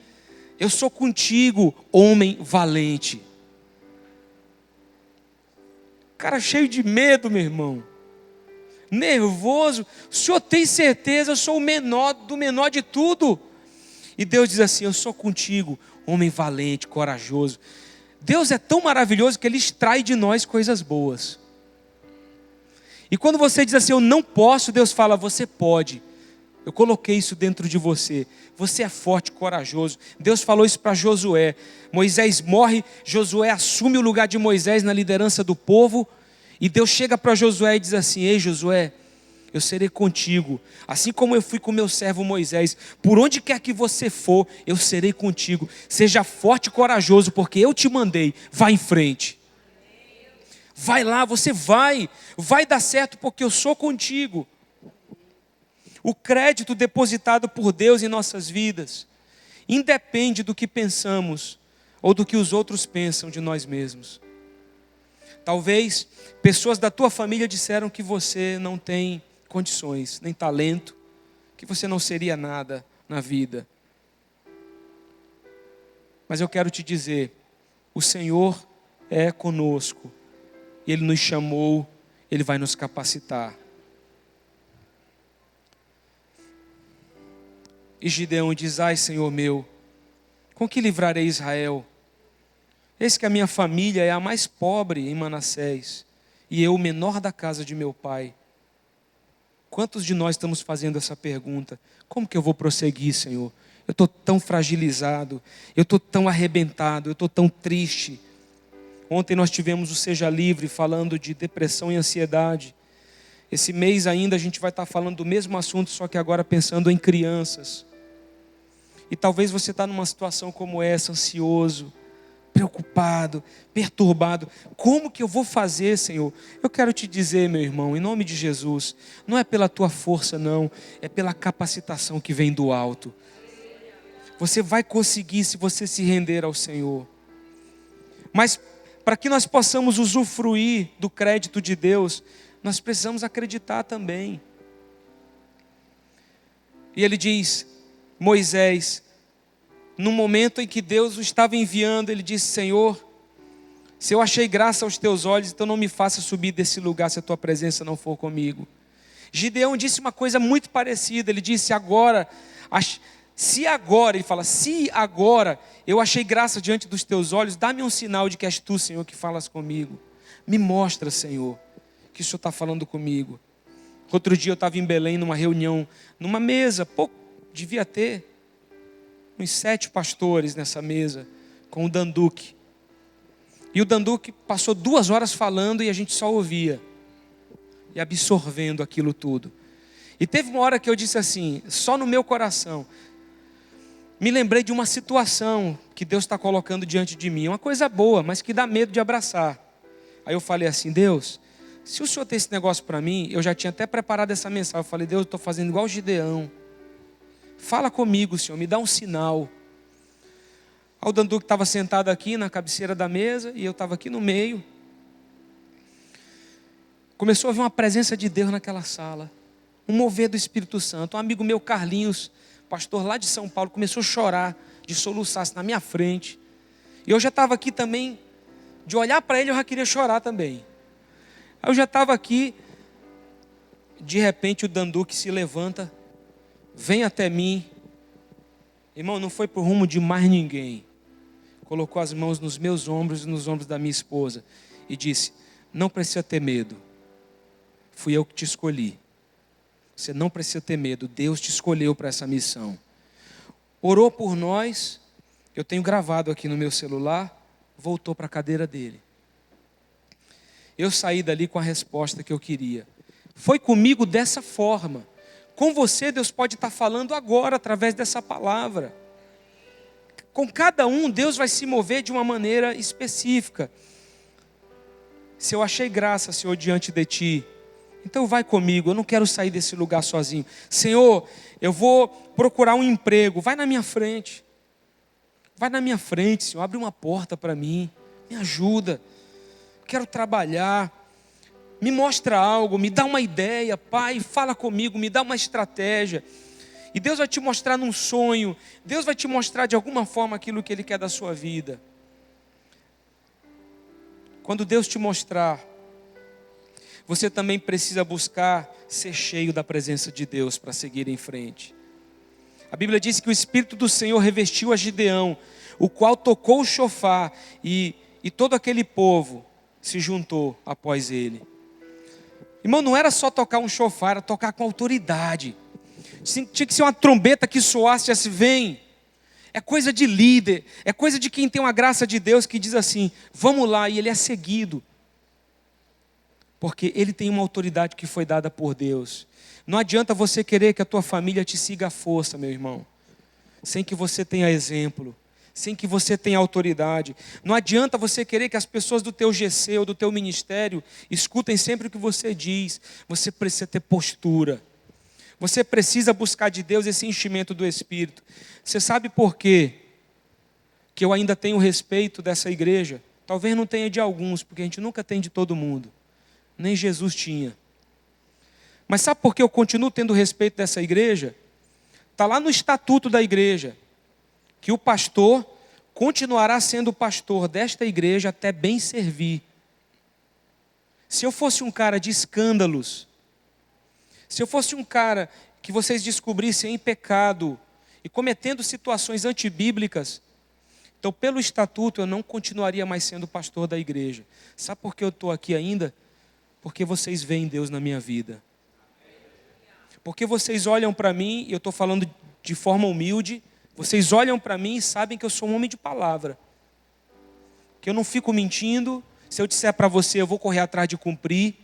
eu sou contigo, homem valente. Cara cheio de medo, meu irmão, nervoso. O senhor tem certeza? Eu sou o menor do menor de tudo. E Deus diz assim: eu sou contigo, homem valente, corajoso. Deus é tão maravilhoso que Ele extrai de nós coisas boas. E quando você diz assim: eu não posso, Deus fala: você pode. Eu coloquei isso dentro de você. Você é forte, corajoso. Deus falou isso para Josué. Moisés morre, Josué assume o lugar de Moisés na liderança do povo. E Deus chega para Josué e diz assim: ei Josué, eu serei contigo, assim como eu fui com meu servo Moisés. Por onde quer que você for, eu serei contigo. Seja forte e corajoso, porque eu te mandei. Vá em frente. Vai lá, você vai dar certo, porque eu sou contigo. O crédito depositado por Deus em nossas vidas independe do que pensamos ou do que os outros pensam de nós mesmos. Talvez pessoas da tua família disseram que você não tem condições, nem talento, que você não seria nada na vida. Mas eu quero te dizer, o Senhor é conosco, Ele nos chamou, Ele vai nos capacitar. E Gideão diz: ai Senhor meu, com que livrarei Israel? Eis que a minha família é a mais pobre em Manassés, e eu o menor da casa de meu pai. Quantos de nós estamos fazendo essa pergunta? Como que eu vou prosseguir, Senhor? Eu estou tão fragilizado, eu estou tão arrebentado, eu estou tão triste. Ontem nós tivemos o Seja Livre falando de depressão e ansiedade. Esse mês ainda a gente vai estar falando do mesmo assunto, só que agora pensando em crianças. E talvez você está numa situação como essa, ansioso, preocupado, perturbado. Como que eu vou fazer, Senhor? Eu quero te dizer, meu irmão, em nome de Jesus, não é pela tua força não, é pela capacitação que vem do alto. Você vai conseguir se você se render ao Senhor. Mas para que nós possamos usufruir do crédito de Deus, nós precisamos acreditar também. E ele diz: Moisés, no momento em que Deus o estava enviando, ele disse: Senhor, se eu achei graça aos teus olhos, então não me faça subir desse lugar se a tua presença não for comigo. Gideão disse uma coisa muito parecida. Ele disse: se agora eu achei graça diante dos teus olhos, dá-me um sinal de que és tu, Senhor, que falas comigo. Me mostra, Senhor, que o Senhor está falando comigo. Outro dia eu estava em Belém numa reunião, numa mesa, devia ter uns 7 pastores nessa mesa, com o Danduque. E o Danduque passou 2 horas falando e a gente só ouvia. E absorvendo aquilo tudo. E teve uma hora que eu disse assim, só no meu coração, me lembrei de uma situação que Deus está colocando diante de mim. Uma coisa boa, mas que dá medo de abraçar. Aí eu falei assim: Deus, se o Senhor tem esse negócio para mim, eu já tinha até preparado essa mensagem. Eu falei: Deus, eu estou fazendo igual o Gideão. Fala comigo, Senhor, me dá um sinal. Aí o Danduque estava sentado aqui na cabeceira da mesa e eu estava aqui no meio. Começou a vir uma presença de Deus naquela sala. Um mover do Espírito Santo. Um amigo meu, Carlinhos, pastor lá de São Paulo, começou a chorar, de soluçar na minha frente. E eu já estava aqui também, de olhar para ele eu já queria chorar também. Aí eu já estava aqui, de repente o Danduque se levanta, vem até mim. Irmão, não foi por rumo de mais ninguém. Colocou as mãos nos meus ombros e nos ombros da minha esposa e disse: não precisa ter medo. Fui eu que te escolhi. Você não precisa ter medo. Deus te escolheu para essa missão. Orou por nós. Eu tenho gravado aqui no meu celular. Voltou para a cadeira dele. Eu saí dali com a resposta que eu queria. Foi comigo dessa forma. Com você Deus pode estar falando agora através dessa palavra. Com cada um, Deus vai se mover de uma maneira específica. Se eu achei graça, Senhor, diante de Ti, então vai comigo, eu não quero sair desse lugar sozinho. Senhor, eu vou procurar um emprego, vai na minha frente. Vai na minha frente, Senhor, abre uma porta para mim, me ajuda. Quero trabalhar, me mostra algo, me dá uma ideia, Pai, fala comigo, me dá uma estratégia. E Deus vai te mostrar num sonho, Deus vai te mostrar de alguma forma aquilo que Ele quer da sua vida. Quando Deus te mostrar, você também precisa buscar ser cheio da presença de Deus para seguir em frente. A Bíblia diz que o Espírito do Senhor revestiu a Gideão, o qual tocou o chofar e todo aquele povo se juntou após ele. Irmão, não era só tocar um chofar, era tocar com autoridade. Tinha que ser uma trombeta que soasse assim, vem. É coisa de líder, é coisa de quem tem uma graça de Deus que diz assim, vamos lá, e ele é seguido. Porque ele tem uma autoridade que foi dada por Deus. Não adianta você querer que a tua família te siga à força, meu irmão, sem que você tenha exemplo, sem que você tenha autoridade. Não adianta você querer que as pessoas do teu GC ou do teu ministério escutem sempre o que você diz. Você precisa ter postura. Você precisa buscar de Deus esse enchimento do Espírito. Você sabe por quê que eu ainda tenho respeito dessa igreja? Talvez não tenha de alguns, porque a gente nunca tem de todo mundo. Nem Jesus tinha. Mas sabe por que eu continuo tendo respeito dessa igreja? Está lá no estatuto da igreja, que o pastor continuará sendo pastor desta igreja até bem servir. Se eu fosse um cara de escândalos, se eu fosse um cara que vocês descobrissem em pecado e cometendo situações antibíblicas, então pelo estatuto eu não continuaria mais sendo pastor da igreja. Sabe por que eu estou aqui ainda? Porque vocês veem Deus na minha vida. Porque vocês olham para mim, e eu estou falando de forma humilde, vocês olham para mim e sabem que eu sou um homem de palavra. Que eu não fico mentindo, se eu disser para você, eu vou correr atrás de cumprir.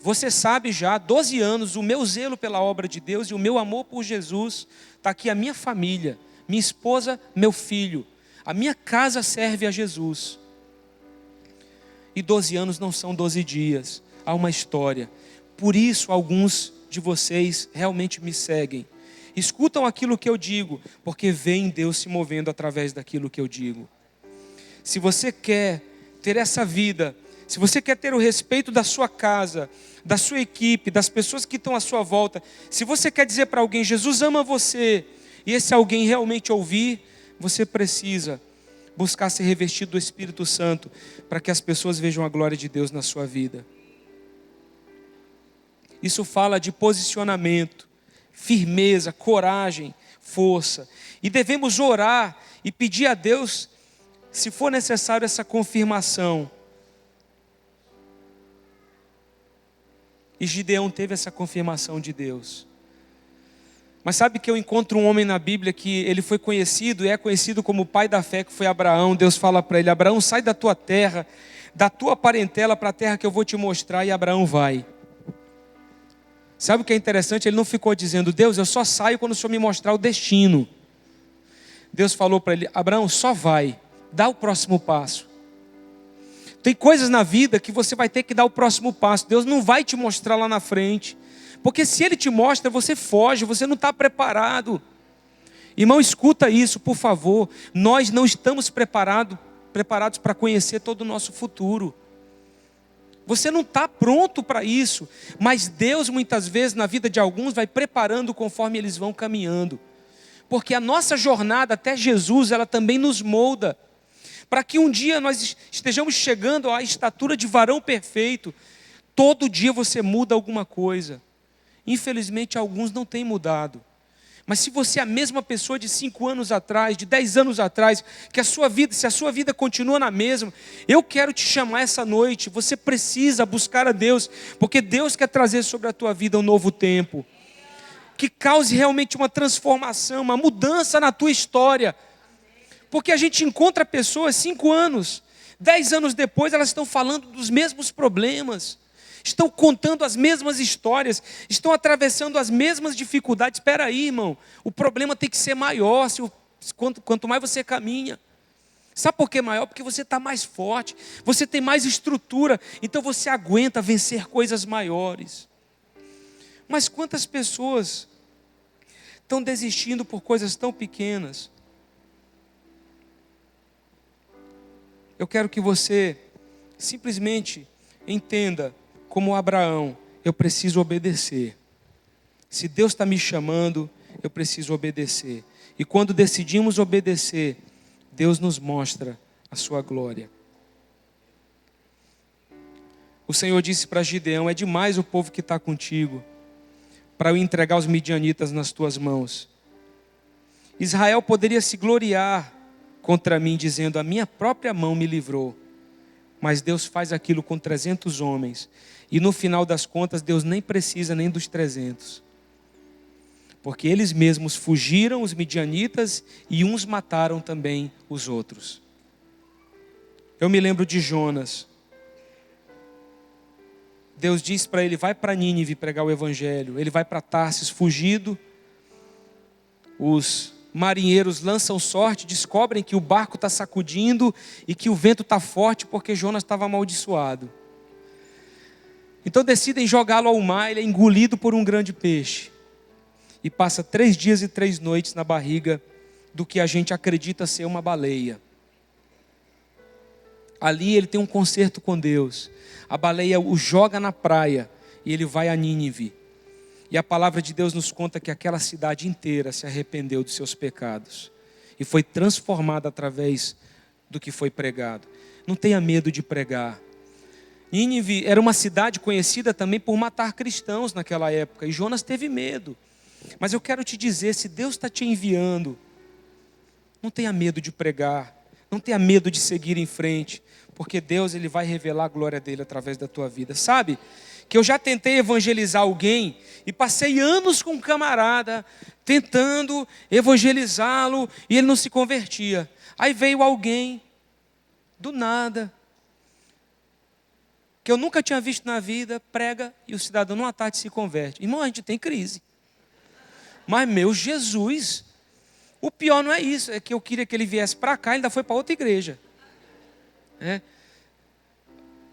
Você sabe já, há 12 anos, o meu zelo pela obra de Deus e o meu amor por Jesus, está aqui a minha família, minha esposa, meu filho. A minha casa serve a Jesus. E 12 anos não são 12 dias, há uma história. Por isso, alguns de vocês realmente me seguem. Escutam aquilo que eu digo, porque veem Deus se movendo através daquilo que eu digo. Se você quer ter essa vida, se você quer ter o respeito da sua casa, da sua equipe, das pessoas que estão à sua volta, se você quer dizer para alguém, Jesus ama você, e esse alguém realmente ouvir, você precisa buscar ser revestido do Espírito Santo, para que as pessoas vejam a glória de Deus na sua vida. Isso fala de posicionamento, firmeza, coragem, força. E devemos orar e pedir a Deus, se for necessário, essa confirmação. E Gideão teve essa confirmação de Deus. Mas sabe que eu encontro um homem na Bíblia que ele foi conhecido e é conhecido como o pai da fé, que foi Abraão. Deus fala para ele, Abraão, sai da tua terra, da tua parentela para a terra que eu vou te mostrar, e Abraão vai. Sabe o que é interessante? Ele não ficou dizendo, Deus, eu só saio quando o Senhor me mostrar o destino. Deus falou para ele, Abraão, só vai, dá o próximo passo. Tem coisas na vida que você vai ter que dar o próximo passo. Deus não vai te mostrar lá na frente. Porque se Ele te mostra, você foge, você não está preparado. Irmão, escuta isso, por favor. Nós não estamos preparados para conhecer todo o nosso futuro. Você não está pronto para isso. Mas Deus, muitas vezes, na vida de alguns, vai preparando conforme eles vão caminhando. Porque a nossa jornada até Jesus, ela também nos molda. Para que um dia nós estejamos chegando à estatura de varão perfeito. Todo dia você muda alguma coisa. Infelizmente, alguns não têm mudado. Mas se você é a mesma pessoa de 5 anos atrás, de 10 anos atrás, se a sua vida continua na mesma, eu quero te chamar essa noite. Você precisa buscar a Deus, porque Deus quer trazer sobre a tua vida um novo tempo. Que cause realmente uma transformação, uma mudança na tua história. Porque a gente encontra pessoas 5 anos, 10 anos depois, elas estão falando dos mesmos problemas. Estão contando as mesmas histórias, estão atravessando as mesmas dificuldades. Espera aí, irmão, o problema tem que ser maior. quanto mais você caminha. Sabe por que maior? Porque você está mais forte, você tem mais estrutura, então você aguenta vencer coisas maiores. Mas quantas pessoas estão desistindo por coisas tão pequenas? Eu quero que você simplesmente entenda, como Abraão, eu preciso obedecer. Se Deus está me chamando, eu preciso obedecer. E quando decidimos obedecer, Deus nos mostra a sua glória. O Senhor disse para Gideão: é demais o povo que está contigo, para eu entregar os midianitas nas tuas mãos. Israel poderia se gloriar contra mim, dizendo: a minha própria mão me livrou. Mas Deus faz aquilo com 300 homens. E no final das contas, Deus nem precisa nem dos 300. Porque eles mesmos fugiram, os midianitas, e uns mataram também os outros. Eu me lembro de Jonas. Deus disse para ele: vai para Nínive pregar o evangelho. Ele vai para Tarsis fugido. Os marinheiros lançam sorte, descobrem que o barco está sacudindo e que o vento está forte porque Jonas estava amaldiçoado. Então decidem jogá-lo ao mar, ele é engolido por um grande peixe. E passa 3 dias e 3 noites na barriga do que a gente acredita ser uma baleia. Ali ele tem um concerto com Deus. A baleia o joga na praia e ele vai a Nínive. E a palavra de Deus nos conta que aquela cidade inteira se arrependeu dos seus pecados. E foi transformada através do que foi pregado. Não tenha medo de pregar. Nínive era uma cidade conhecida também por matar cristãos naquela época. E Jonas teve medo. Mas eu quero te dizer, se Deus está te enviando, não tenha medo de pregar, não tenha medo de seguir em frente, porque Deus ele vai revelar a glória dele através da tua vida. Sabe, que eu já tentei evangelizar alguém e passei anos com um camarada, tentando evangelizá-lo e ele não se convertia. Aí veio alguém, do nada, que eu nunca tinha visto na vida, prega e o cidadão numa tarde se converte. Irmão, a gente tem crise. Mas meu Jesus, o pior não é isso, é que eu queria que ele viesse para cá, ele ainda foi para outra igreja.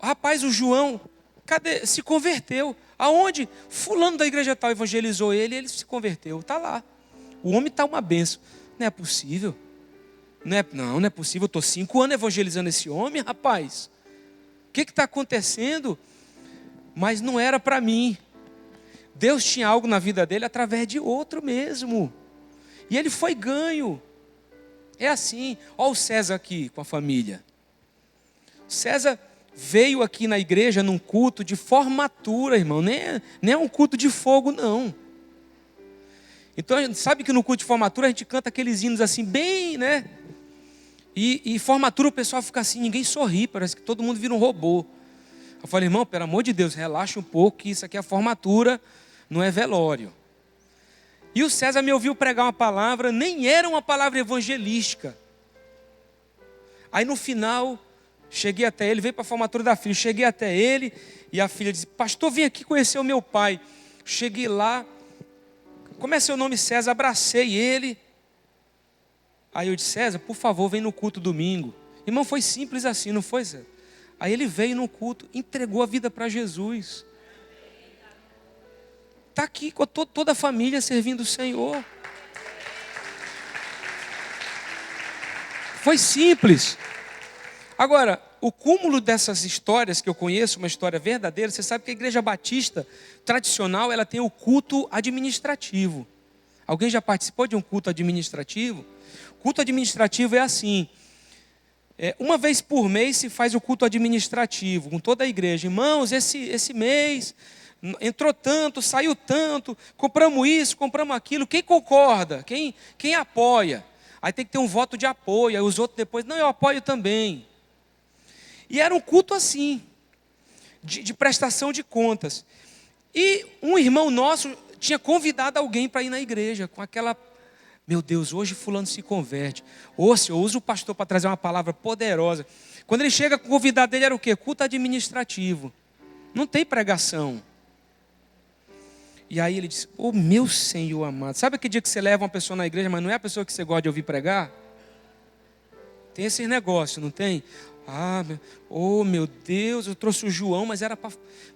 Rapaz, o João, cadê? Se converteu. Aonde? Fulano da igreja tal evangelizou ele e ele se converteu. Está lá. O homem está uma benção. Não é possível. Não é possível. Eu estou 5 anos evangelizando esse homem, rapaz. O que está acontecendo? Mas não era para mim. Deus tinha algo na vida dele através de outro mesmo. E ele foi ganho. É assim. Olha o César aqui com a família. César veio aqui na igreja num culto de formatura, irmão. Nem é um culto de fogo, não. Então, a gente sabe que no culto de formatura a gente canta aqueles hinos assim, bem, né? E formatura o pessoal fica assim, ninguém sorri, parece que todo mundo vira um robô. Eu falei: irmão, pelo amor de Deus, relaxa um pouco, que isso aqui é formatura, não é velório. E o César me ouviu pregar uma palavra, nem era uma palavra evangelística. Aí no final, cheguei até ele, veio para a formatura da filha, cheguei até ele, e a filha disse: pastor, vem aqui conhecer o meu pai. Cheguei lá, como é seu nome? César. Abracei ele. Aí eu disse: César, por favor, vem no culto domingo. Irmão, foi simples assim, não foi, César? Aí ele veio no culto, entregou a vida para Jesus. Está aqui com toda a família servindo o Senhor. Foi simples. Agora, o cúmulo dessas histórias que eu conheço, uma história verdadeira, você sabe que a igreja batista tradicional, ela tem o culto administrativo. Alguém já participou de um culto administrativo? O culto administrativo é assim. Uma vez por mês se faz o culto administrativo, com toda a igreja. Irmãos, esse mês entrou tanto, saiu tanto, compramos isso, compramos aquilo. Quem concorda? Quem apoia? Aí tem que ter um voto de apoio, aí os outros depois, não, eu apoio também. E era um culto assim, de prestação de contas. E um irmão nosso tinha convidado alguém para ir na igreja, com aquela: meu Deus, hoje fulano se converte. Ô Senhor, usa o pastor para trazer uma palavra poderosa. Quando ele chega, o convidado dele era o quê? Culto administrativo. Não tem pregação. E aí ele disse, ô meu Senhor amado, sabe aquele dia que você leva uma pessoa na igreja, mas não é a pessoa que você gosta de ouvir pregar? Tem esse negócio, não tem? Meu Deus, eu trouxe o João, mas era para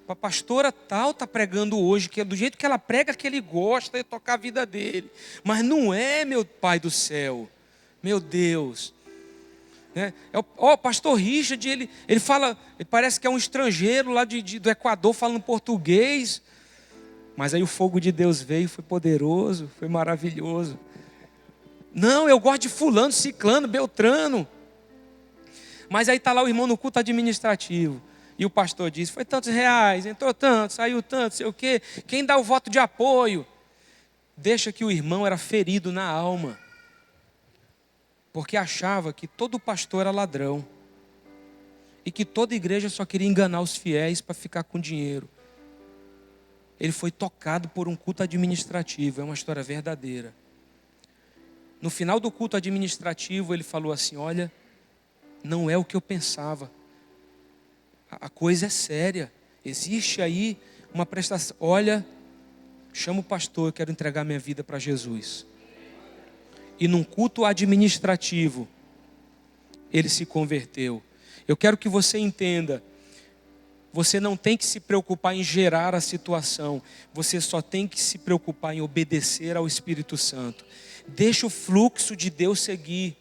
a pastora tal, está pregando hoje, que é do jeito que ela prega, que ele gosta de tocar a vida dele. Mas não é, meu Pai do céu, meu Deus. O pastor Richard, ele fala, ele parece que é um estrangeiro lá do Equador falando português. Mas aí o fogo de Deus veio, foi poderoso, foi maravilhoso. Não, eu gosto de fulano, ciclano, beltrano. Mas aí está lá o irmão no culto administrativo. E o pastor diz, foi tantos reais, entrou tanto, saiu tanto, sei o quê. Quem dá o voto de apoio? Deixa que o irmão era ferido na alma. Porque achava que todo pastor era ladrão. E que toda igreja só queria enganar os fiéis para ficar com dinheiro. Ele foi tocado por um culto administrativo, é uma história verdadeira. No final do culto administrativo, ele falou assim, olha, não é o que eu pensava. A coisa é séria. Existe aí uma prestação. Olha, chama o pastor, eu quero entregar minha vida para Jesus. E num culto administrativo, ele se converteu. Eu quero que você entenda, você não tem que se preocupar em gerar a situação, você só tem que se preocupar em obedecer ao Espírito Santo. Deixa o fluxo de Deus seguir,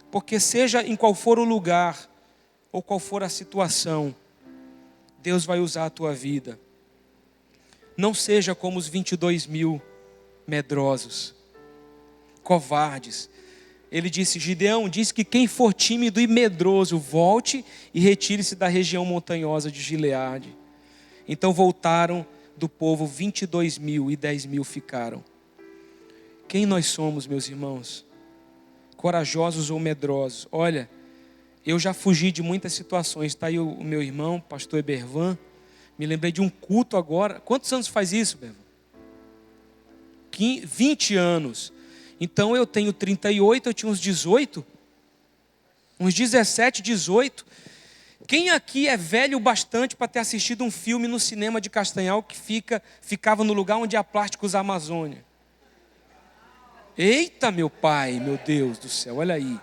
porque seja em qual for o lugar, ou qual for a situação, Deus vai usar a tua vida. Não seja como os 22.000 medrosos, covardes. Ele disse, Gideão disse que quem for tímido e medroso, volte e retire-se da região montanhosa de Gileade. Então voltaram do povo 22.000 e 10.000 ficaram. Quem nós somos, meus irmãos? Corajosos ou medrosos? Olha, eu já fugi de muitas situações. Está aí o meu irmão, pastor Ebervan. Me lembrei de um culto agora. Quantos anos faz isso, Ebervan? 20 anos. Então eu tenho 38, eu tinha uns 18. Uns 17, 18. Quem aqui é velho bastante para ter assistido um filme no cinema de Castanhal que ficava no lugar onde há Plásticos Amazônia? Eita, meu pai, meu Deus do céu, olha aí.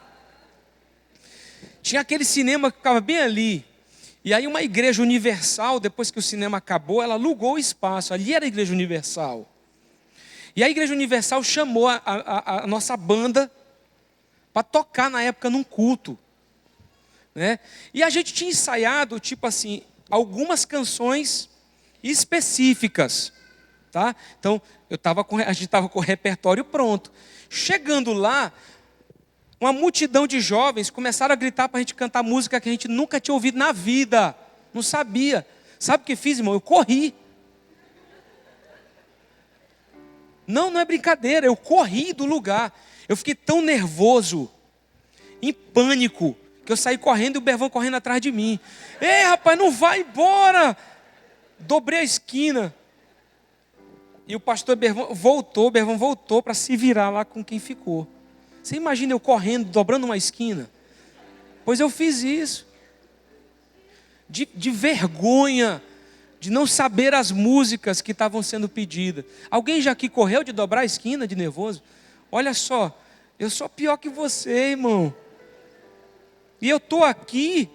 Tinha aquele cinema que ficava bem ali. E aí uma igreja universal, depois que o cinema acabou, ela alugou o espaço. Ali era a igreja universal. E a igreja universal chamou a nossa banda para tocar na época num culto. Né? E a gente tinha ensaiado, tipo assim, algumas canções específicas. Tá? Então, a gente estava com o repertório pronto. Chegando lá, uma multidão de jovens começaram a gritar para a gente cantar música que a gente nunca tinha ouvido na vida. Não sabia. Sabe o que fiz, irmão? Eu corri. Não é brincadeira. Eu corri do lugar. Eu fiquei tão nervoso, em pânico, que eu saí correndo e o Bervão correndo atrás de mim. Ei, rapaz, não vai embora. Dobrei a esquina. E o pastor Bervão voltou para se virar lá com quem ficou. Você imagina eu correndo, dobrando uma esquina? Pois eu fiz isso. De vergonha, de não saber as músicas que estavam sendo pedidas. Alguém já aqui correu de dobrar a esquina de nervoso? Olha só, eu sou pior que você, irmão. E eu estou aqui,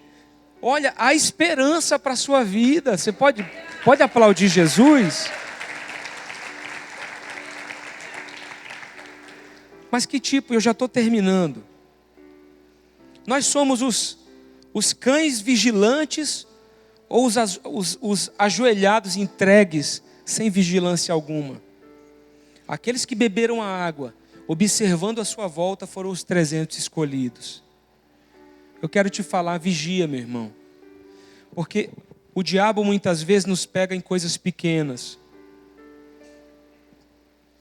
olha, há esperança para a sua vida. Você pode aplaudir Jesus? Mas que tipo? Eu já estou terminando. Nós somos os cães vigilantes ou os ajoelhados entregues sem vigilância alguma. Aqueles que beberam a água, observando a sua volta, foram os 300 escolhidos. Eu quero te falar, vigia, meu irmão. Porque o diabo muitas vezes nos pega em coisas pequenas.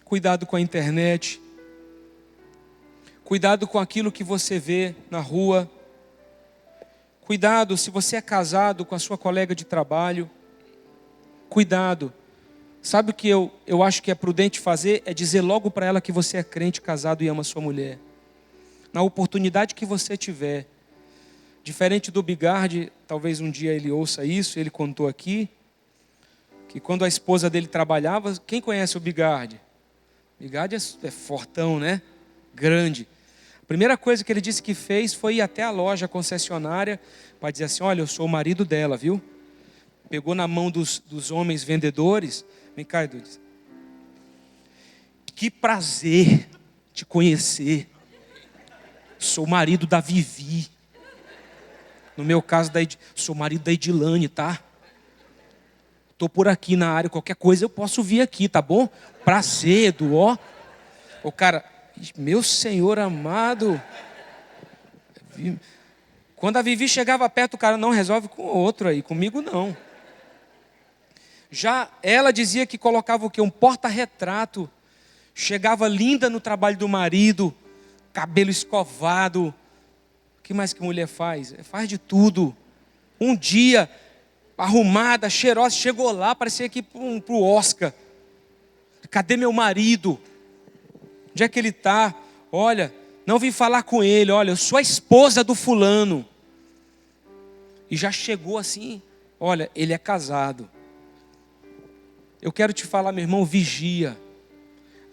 Cuidado com a internet. Cuidado com aquilo que você vê na rua. Cuidado se você é casado com a sua colega de trabalho. Cuidado. Sabe o que eu acho que é prudente fazer? É dizer logo para ela que você é crente, casado e ama sua mulher. Na oportunidade que você tiver. Diferente do Bigard, talvez um dia ele ouça isso, ele contou aqui. que quando a esposa dele trabalhava, quem conhece o Bigardi? Bigardi é fortão, né? Grande. A primeira coisa que ele disse que fez foi ir até a loja concessionária para dizer assim, olha, eu sou o marido dela, viu? Pegou na mão dos homens vendedores. Vem cá, Edu. Que prazer te conhecer. Sou o marido da Vivi. No meu caso, sou o marido da Edilane, tá? Estou por aqui na área, qualquer coisa eu posso vir aqui, tá bom? Prazer, Edu, ó. O cara, meu Senhor amado. Quando a Vivi chegava perto, o cara, não, resolve com outro aí, comigo não. Já ela dizia que colocava o quê? Um porta-retrato. Chegava linda no trabalho do marido, cabelo escovado. O que mais que mulher faz? Faz de tudo. Um dia, arrumada, cheirosa, chegou lá, parecia que para o Oscar. Cadê meu marido? Onde é que ele está? Olha, não vim falar com ele, olha, eu sou a esposa do fulano. E já chegou assim, olha, ele é casado. Eu quero te falar, meu irmão, vigia.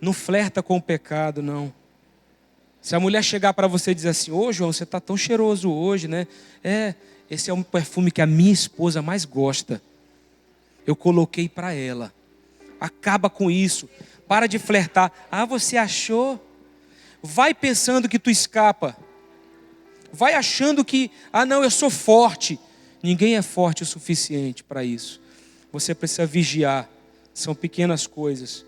Não flerta com o pecado, não. Se a mulher chegar para você e dizer assim, ô João, você está tão cheiroso hoje, né? Esse é um perfume que a minha esposa mais gosta. Eu coloquei para ela. Acaba com isso. Para de flertar. Ah, você achou? Vai pensando que tu escapa. Vai achando que, não, eu sou forte. Ninguém é forte o suficiente para isso. Você precisa vigiar. São pequenas coisas.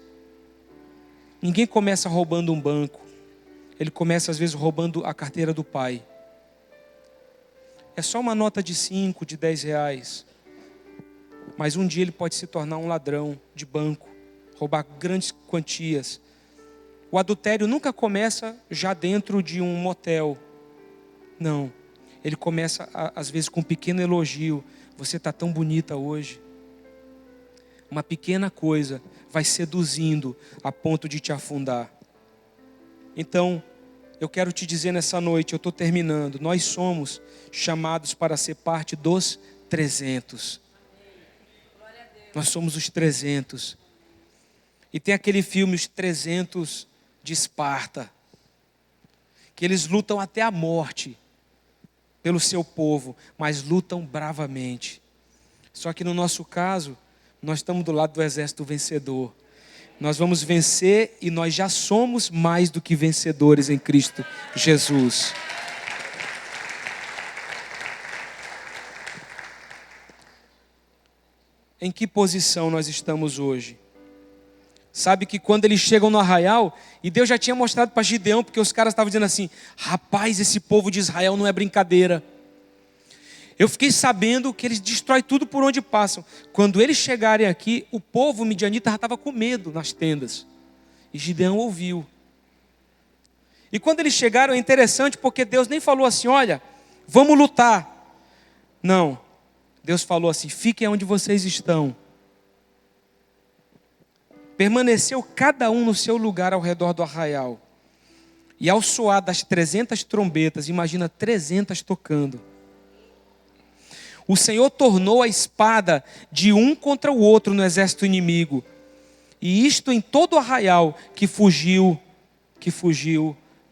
Ninguém começa roubando um banco. Ele começa às vezes roubando a carteira do pai. É só uma nota de 5, de 10 reais. Mas um dia ele pode se tornar um ladrão de banco. Roubar grandes quantias. O adultério nunca começa já dentro de um motel. Não. Ele começa às vezes com um pequeno elogio. Você está tão bonita hoje. Uma pequena coisa vai seduzindo a ponto de te afundar. Então, eu quero te dizer nessa noite, eu estou terminando. Nós somos chamados para ser parte dos 300. Nós somos os 300. E tem aquele filme, Os 300 de Esparta. Que eles lutam até a morte pelo seu povo, mas lutam bravamente. Só que no nosso caso, nós estamos do lado do exército vencedor. Nós vamos vencer e nós já somos mais do que vencedores em Cristo Jesus. Em que posição nós estamos hoje? Sabe que quando eles chegam no arraial, e Deus já tinha mostrado para Gideão, porque os caras estavam dizendo assim, rapaz, esse povo de Israel não é brincadeira. Eu fiquei sabendo que eles destroem tudo por onde passam. Quando eles chegarem aqui, o povo midianita já estava com medo nas tendas. E Gideão ouviu. E quando eles chegaram, é interessante porque Deus nem falou assim, olha, vamos lutar. Não. Deus falou assim, fiquem onde vocês estão. Permaneceu cada um no seu lugar ao redor do arraial. E ao soar das 300 trombetas, imagina 300 tocando. O Senhor tornou a espada de um contra o outro no exército inimigo. E isto em todo o arraial que fugiu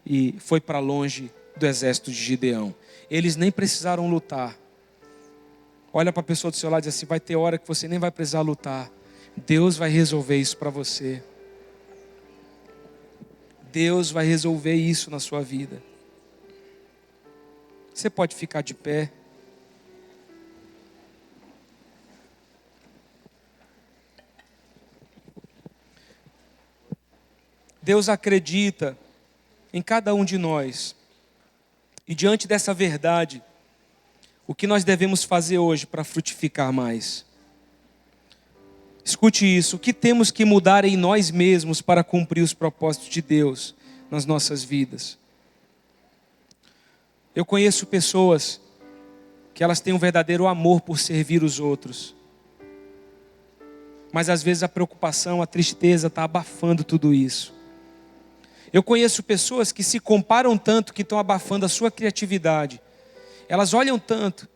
e foi para longe do exército de Gideão. Eles nem precisaram lutar. Olha para a pessoa do seu lado e diz assim, vai ter hora que você nem vai precisar lutar. Deus vai resolver isso para você. Deus vai resolver isso na sua vida. Você pode ficar de pé. Deus acredita em cada um de nós. E diante dessa verdade, o que nós devemos fazer hoje para frutificar mais? Escute isso, o que temos que mudar em nós mesmos para cumprir os propósitos de Deus nas nossas vidas? Eu conheço pessoas que elas têm um verdadeiro amor por servir os outros. Mas às vezes a preocupação, a tristeza está abafando tudo isso. Eu conheço pessoas que se comparam tanto que estão abafando a sua criatividade. Elas olham tanto.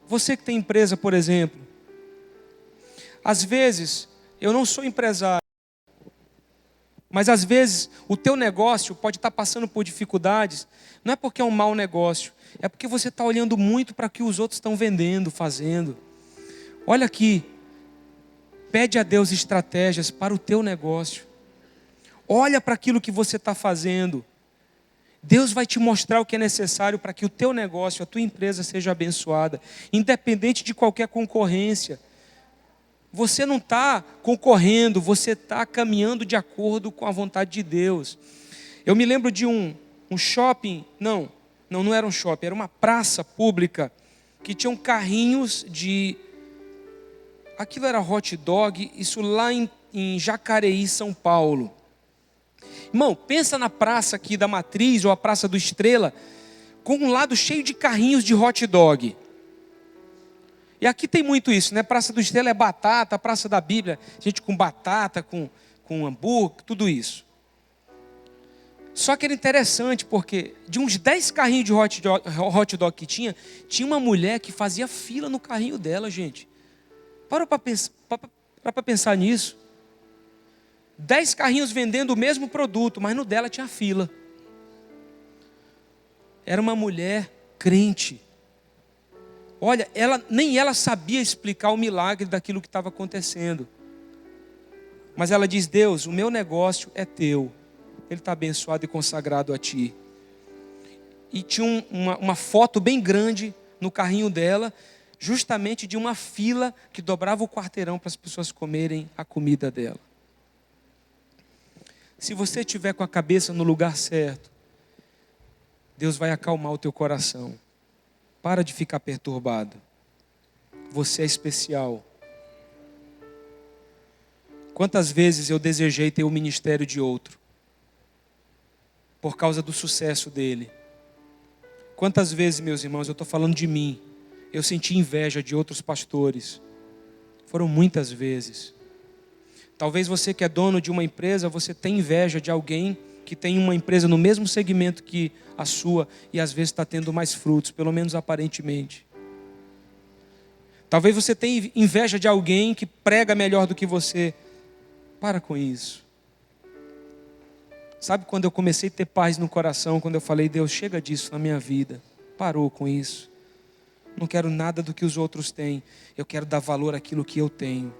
Você que tem empresa, por exemplo. às vezes, eu não sou empresário, mas às vezes o teu negócio pode estar passando por dificuldades, não é porque é um mau negócio, é porque você está olhando muito para o que os outros estão vendendo, fazendo. Olha aqui, pede a Deus estratégias para o teu negócio. Olha para aquilo que você está fazendo. Deus vai te mostrar o que é necessário para que o teu negócio, a tua empresa seja abençoada, independente de qualquer concorrência. Você não está concorrendo, você está caminhando de acordo com a vontade de Deus. Eu me lembro de um shopping, não era um shopping, era uma praça pública, que tinham carrinhos de... Aquilo era hot dog, isso lá em Jacareí, São Paulo. Irmão, pensa na praça aqui da Matriz ou a Praça do Estrela, com um lado cheio de carrinhos de hot dog. E aqui tem muito isso, né? Praça do Estrela é batata, Praça da Bíblia, gente com batata, com hambúrguer, tudo isso. Só que era interessante porque de uns 10 carrinhos de hot dog que tinha uma mulher que fazia fila no carrinho dela, gente. Para para pensar nisso. 10 carrinhos vendendo o mesmo produto, mas no dela tinha fila. Era uma mulher crente. Olha, nem ela sabia explicar o milagre daquilo que estava acontecendo. Mas ela diz: Deus, o meu negócio é teu. Ele está abençoado e consagrado a ti. E tinha uma foto bem grande no carrinho dela, justamente de uma fila que dobrava o quarteirão para as pessoas comerem a comida dela. Se você estiver com a cabeça no lugar certo, Deus vai acalmar o teu coração. Para de ficar perturbado. Você é especial. Quantas vezes eu desejei ter o ministério de outro, por causa do sucesso dele. Quantas vezes, meus irmãos, eu estou falando de mim, eu senti inveja de outros pastores. Foram muitas vezes. Talvez você que é dono de uma empresa, você tenha inveja de alguém que tem uma empresa no mesmo segmento que a sua e às vezes está tendo mais frutos, pelo menos aparentemente. Talvez você tenha inveja de alguém que prega melhor do que você. Para com isso. Sabe quando eu comecei a ter paz no coração, quando eu falei: Deus, chega disso na minha vida. Parou com isso. Não quero nada do que os outros têm. Eu quero dar valor àquilo que eu tenho.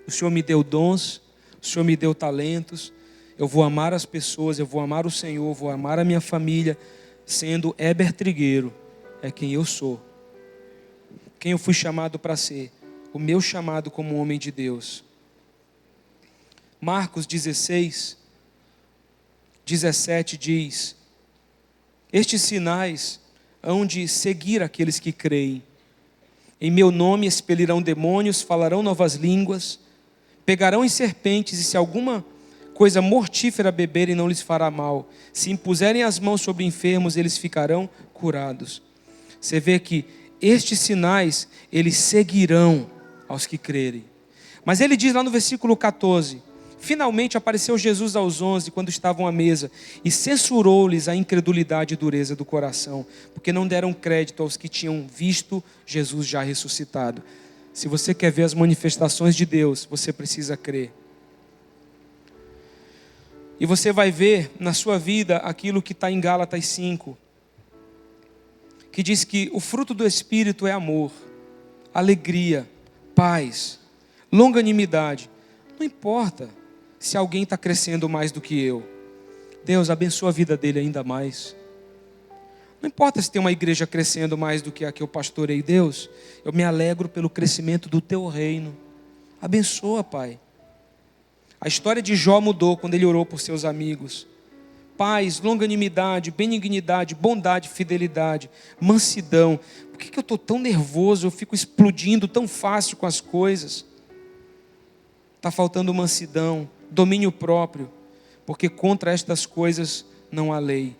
O Senhor me deu dons, o Senhor me deu talentos. Eu vou amar as pessoas, eu vou amar o Senhor, vou amar a minha família, sendo Heber Trigueiro, é quem eu sou. Quem eu fui chamado para ser, o meu chamado como homem de Deus. Marcos 16, 17 diz: estes sinais hão de seguir aqueles que creem. Em meu nome expelirão demônios, falarão novas línguas, pegarão em serpentes, e se alguma coisa mortífera beberem não lhes fará mal. Se impuserem as mãos sobre enfermos, eles ficarão curados. Você vê que estes sinais, eles seguirão aos que crerem. Mas ele diz lá no versículo 14: finalmente apareceu Jesus aos 11, quando estavam à mesa, e censurou-lhes a incredulidade e dureza do coração, porque não deram crédito aos que tinham visto Jesus já ressuscitado. Se você quer ver as manifestações de Deus, você precisa crer. E você vai ver na sua vida aquilo que está em Gálatas 5, que diz que o fruto do Espírito é amor, alegria, paz, longanimidade. Não importa se alguém está crescendo mais do que eu. Deus abençoa a vida dele ainda mais. Não importa se tem uma igreja crescendo mais do que a que eu pastorei. Deus, eu me alegro pelo crescimento do teu reino. Abençoa, Pai. A história de Jó mudou quando ele orou por seus amigos. Paz, longanimidade, benignidade, bondade, fidelidade, mansidão. Por que eu estou tão nervoso? Eu fico explodindo tão fácil com as coisas. Está faltando mansidão, domínio próprio, porque contra estas coisas não há lei.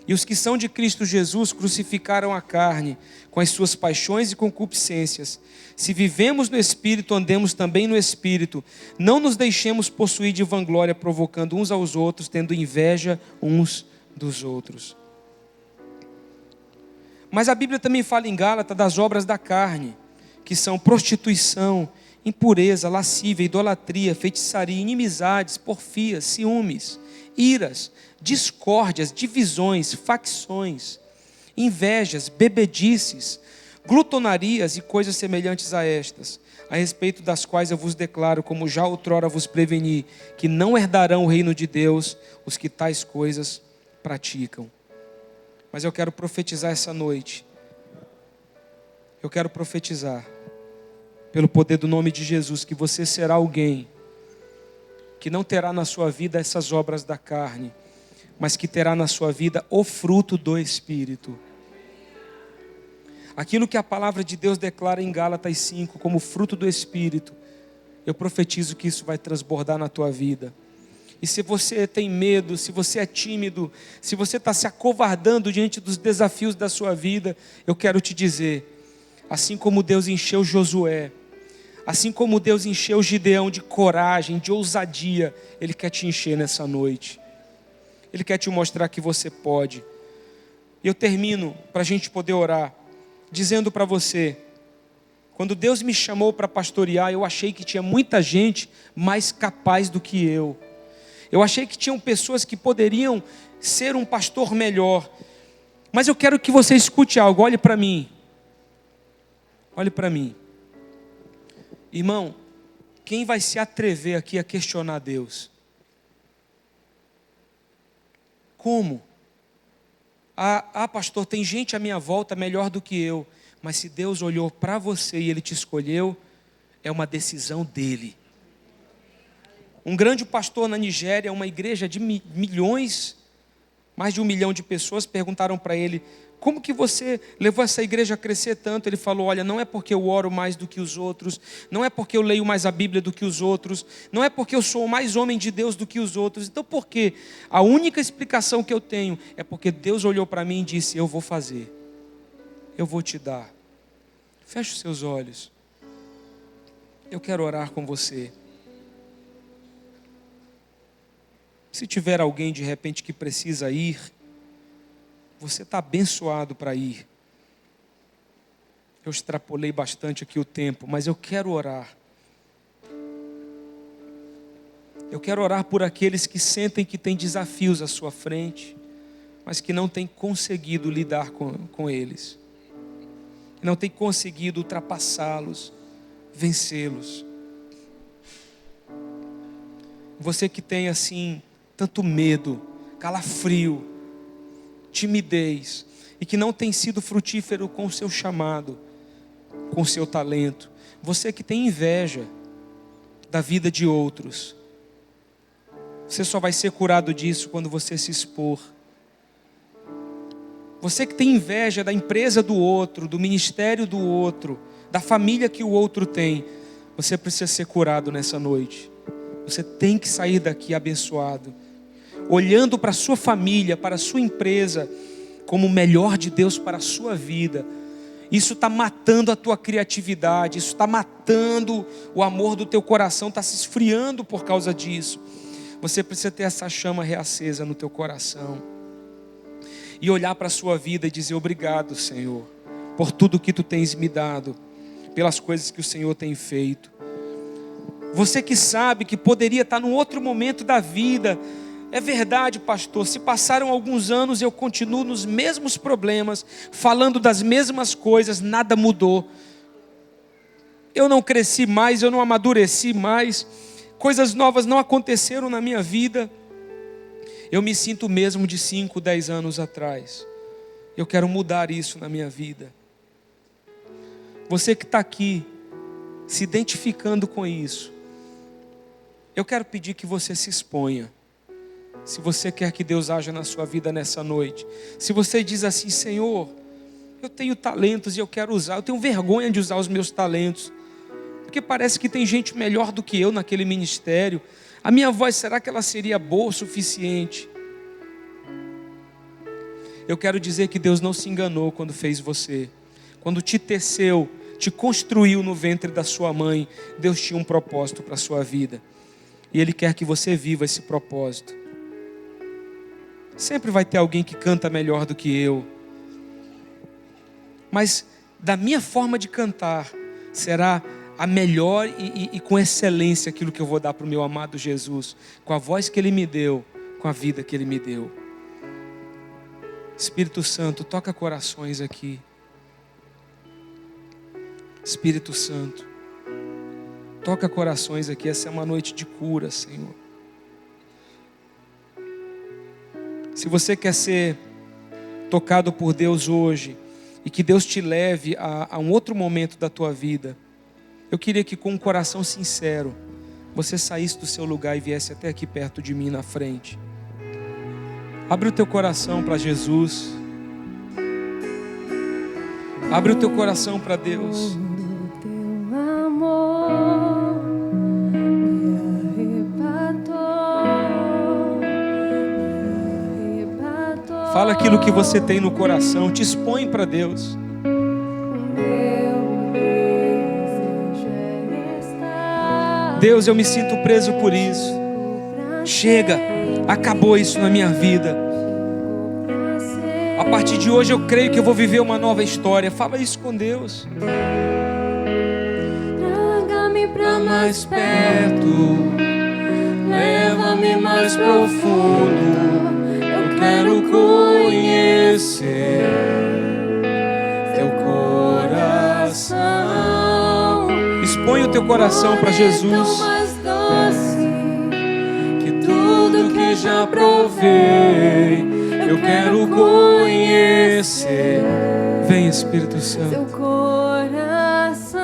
E os que são de Cristo Jesus crucificaram a carne com as suas paixões e concupiscências. Se vivemos no Espírito, andemos também no Espírito. Não nos deixemos possuir de vanglória, provocando uns aos outros, tendo inveja uns dos outros. Mas a Bíblia também fala em Gálatas das obras da carne, que são prostituição, impureza, lascívia, idolatria, feitiçaria, inimizades, porfias, ciúmes, iras, discórdias, divisões, facções, invejas, bebedices, glutonarias e coisas semelhantes a estas, a respeito das quais eu vos declaro, como já outrora vos preveni, que não herdarão o reino de Deus os que tais coisas praticam. Mas eu quero profetizar essa noite. Eu quero profetizar, pelo poder do nome de Jesus, que você será alguém que não terá na sua vida essas obras da carne, mas que terá na sua vida o fruto do Espírito. Aquilo que a palavra de Deus declara em Gálatas 5 como fruto do Espírito, eu profetizo que isso vai transbordar na tua vida. E se você tem medo, se você é tímido, se você está se acovardando diante dos desafios da sua vida, eu quero te dizer, assim como Deus encheu Josué, assim como Deus encheu Gideão de coragem, de ousadia, Ele quer te encher nessa noite. Ele quer te mostrar que você pode. E eu termino, para a gente poder orar, dizendo para você, quando Deus me chamou para pastorear, eu achei que tinha muita gente mais capaz do que eu. Eu achei que tinham pessoas que poderiam ser um pastor melhor. Mas eu quero que você escute algo, olhe para mim. Olhe para mim. Irmão, quem vai se atrever aqui a questionar Deus? Como? Pastor, tem gente à minha volta melhor do que eu. Mas se Deus olhou para você e Ele te escolheu, é uma decisão dEle. Um grande pastor na Nigéria, uma igreja de milhões, mais de 1 milhão de pessoas, perguntaram para ele, como que você levou essa igreja a crescer tanto? Ele falou, olha, não é porque eu oro mais do que os outros, não é porque eu leio mais a Bíblia do que os outros, não é porque eu sou mais homem de Deus do que os outros. Então por quê? A única explicação que eu tenho é porque Deus olhou para mim e disse, eu vou fazer, eu vou te dar. Feche os seus olhos. Eu quero orar com você. Se tiver alguém de repente que precisa ir, você está abençoado para ir. Eu extrapolei bastante aqui o tempo, mas eu quero orar. Eu quero orar por aqueles que sentem que têm desafios à sua frente, mas que não têm conseguido lidar com eles. Que não têm conseguido ultrapassá-los, vencê-los. Você que tem assim tanto medo, calafrio, timidez, e que não tem sido frutífero com o seu chamado, com o seu talento. Você que tem inveja da vida de outros, você só vai ser curado disso quando você se expor. Você que tem inveja da empresa do outro, do ministério do outro, da família que o outro tem, você precisa ser curado nessa noite. Você tem que sair daqui abençoado, olhando para a sua família, para a sua empresa, como o melhor de Deus para a sua vida. Isso está matando a tua criatividade, isso está matando o amor do teu coração, está se esfriando por causa disso. Você precisa ter essa chama reacesa no teu coração, e olhar para a sua vida e dizer, obrigado, Senhor, por tudo que tu tens me dado, pelas coisas que o Senhor tem feito. Você que sabe que poderia estar num outro momento da vida, é verdade, pastor, se passaram alguns anos eu continuo nos mesmos problemas, falando das mesmas coisas, nada mudou. Eu não cresci mais, eu não amadureci mais, coisas novas não aconteceram na minha vida. Eu me sinto o mesmo de 5, 10 anos atrás. Eu quero mudar isso na minha vida. Você que está aqui, se identificando com isso, eu quero pedir que você se exponha. Se você quer que Deus haja na sua vida nessa noite. Se você diz assim, Senhor, eu tenho talentos e eu quero usar. Eu tenho vergonha de usar os meus talentos, porque parece que tem gente melhor do que eu naquele ministério. A minha voz, será que ela seria boa o suficiente? Eu quero dizer que Deus não se enganou quando fez você. Quando te teceu, te construiu no ventre da sua mãe, Deus tinha um propósito para a sua vida. E Ele quer que você viva esse propósito. Sempre vai ter alguém que canta melhor do que eu. Mas da minha forma de cantar será a melhor e com excelência aquilo que eu vou dar para o meu amado Jesus, com a voz que Ele me deu, com a vida que Ele me deu. Espírito Santo, toca corações aqui. Espírito Santo, toca corações aqui. Essa é uma noite de cura, Senhor. Se você quer ser tocado por Deus hoje, e que Deus te leve a um outro momento da tua vida, eu queria que com um coração sincero, você saísse do seu lugar e viesse até aqui perto de mim na frente. Abre o teu coração para Jesus. Abre o teu coração para Deus. Fala aquilo que você tem no coração, te expõe para Deus. Deus, eu me sinto preso por isso. Chega, acabou isso na minha vida. A partir de hoje eu creio que eu vou viver uma nova história. Fala isso com Deus.
Traga-me pra mais perto, leva-me mais profundo. Eu quero conhecer teu coração.
Expõe o teu coração para Jesus.
Mais doce que tudo que já provei. Eu quero conhecer.
Vem, Espírito Santo.
Teu coração.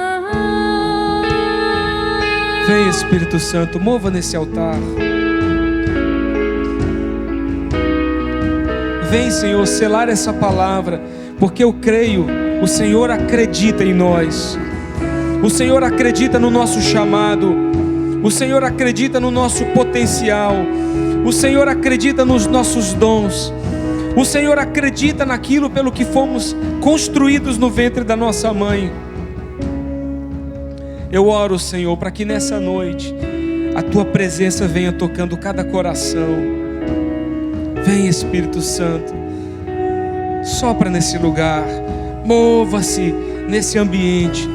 Vem, Espírito Santo, mova nesse altar. Vem, Senhor, selar essa palavra, porque eu creio, o Senhor acredita em nós. O Senhor acredita no nosso chamado. O Senhor acredita no nosso potencial. O Senhor acredita nos nossos dons. O Senhor acredita naquilo pelo que fomos construídos no ventre da nossa mãe. Eu oro, Senhor, para que nessa noite a Tua presença venha tocando cada coração. Vem, Espírito Santo, sopra nesse lugar, mova-se nesse ambiente,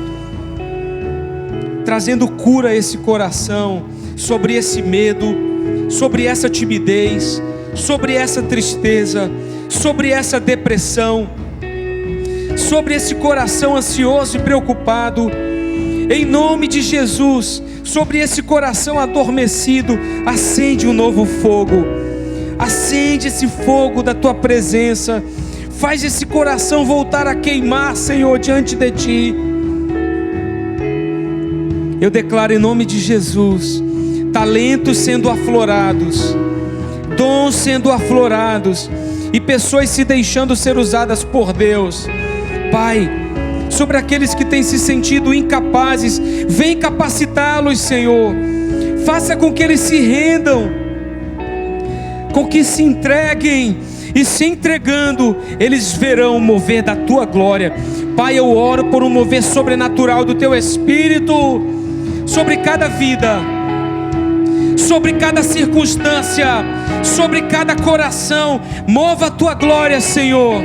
trazendo cura a esse coração, sobre esse medo, sobre essa timidez, sobre essa tristeza, sobre essa depressão, sobre esse coração ansioso e preocupado. Em nome de Jesus, sobre esse coração adormecido, acende um novo fogo. Acende esse fogo da Tua presença. Faz esse coração voltar a queimar, Senhor, diante de Ti. Eu declaro em nome de Jesus, talentos sendo aflorados, dons sendo aflorados, e pessoas se deixando ser usadas por Deus. Pai, sobre aqueles que têm se sentido incapazes, vem capacitá-los, Senhor. Faça com que eles se rendam, com que se entreguem, e se entregando, eles verão o mover da Tua glória. Pai, eu oro por um mover sobrenatural do Teu Espírito, sobre cada vida, sobre cada circunstância, sobre cada coração. Mova a Tua glória, Senhor.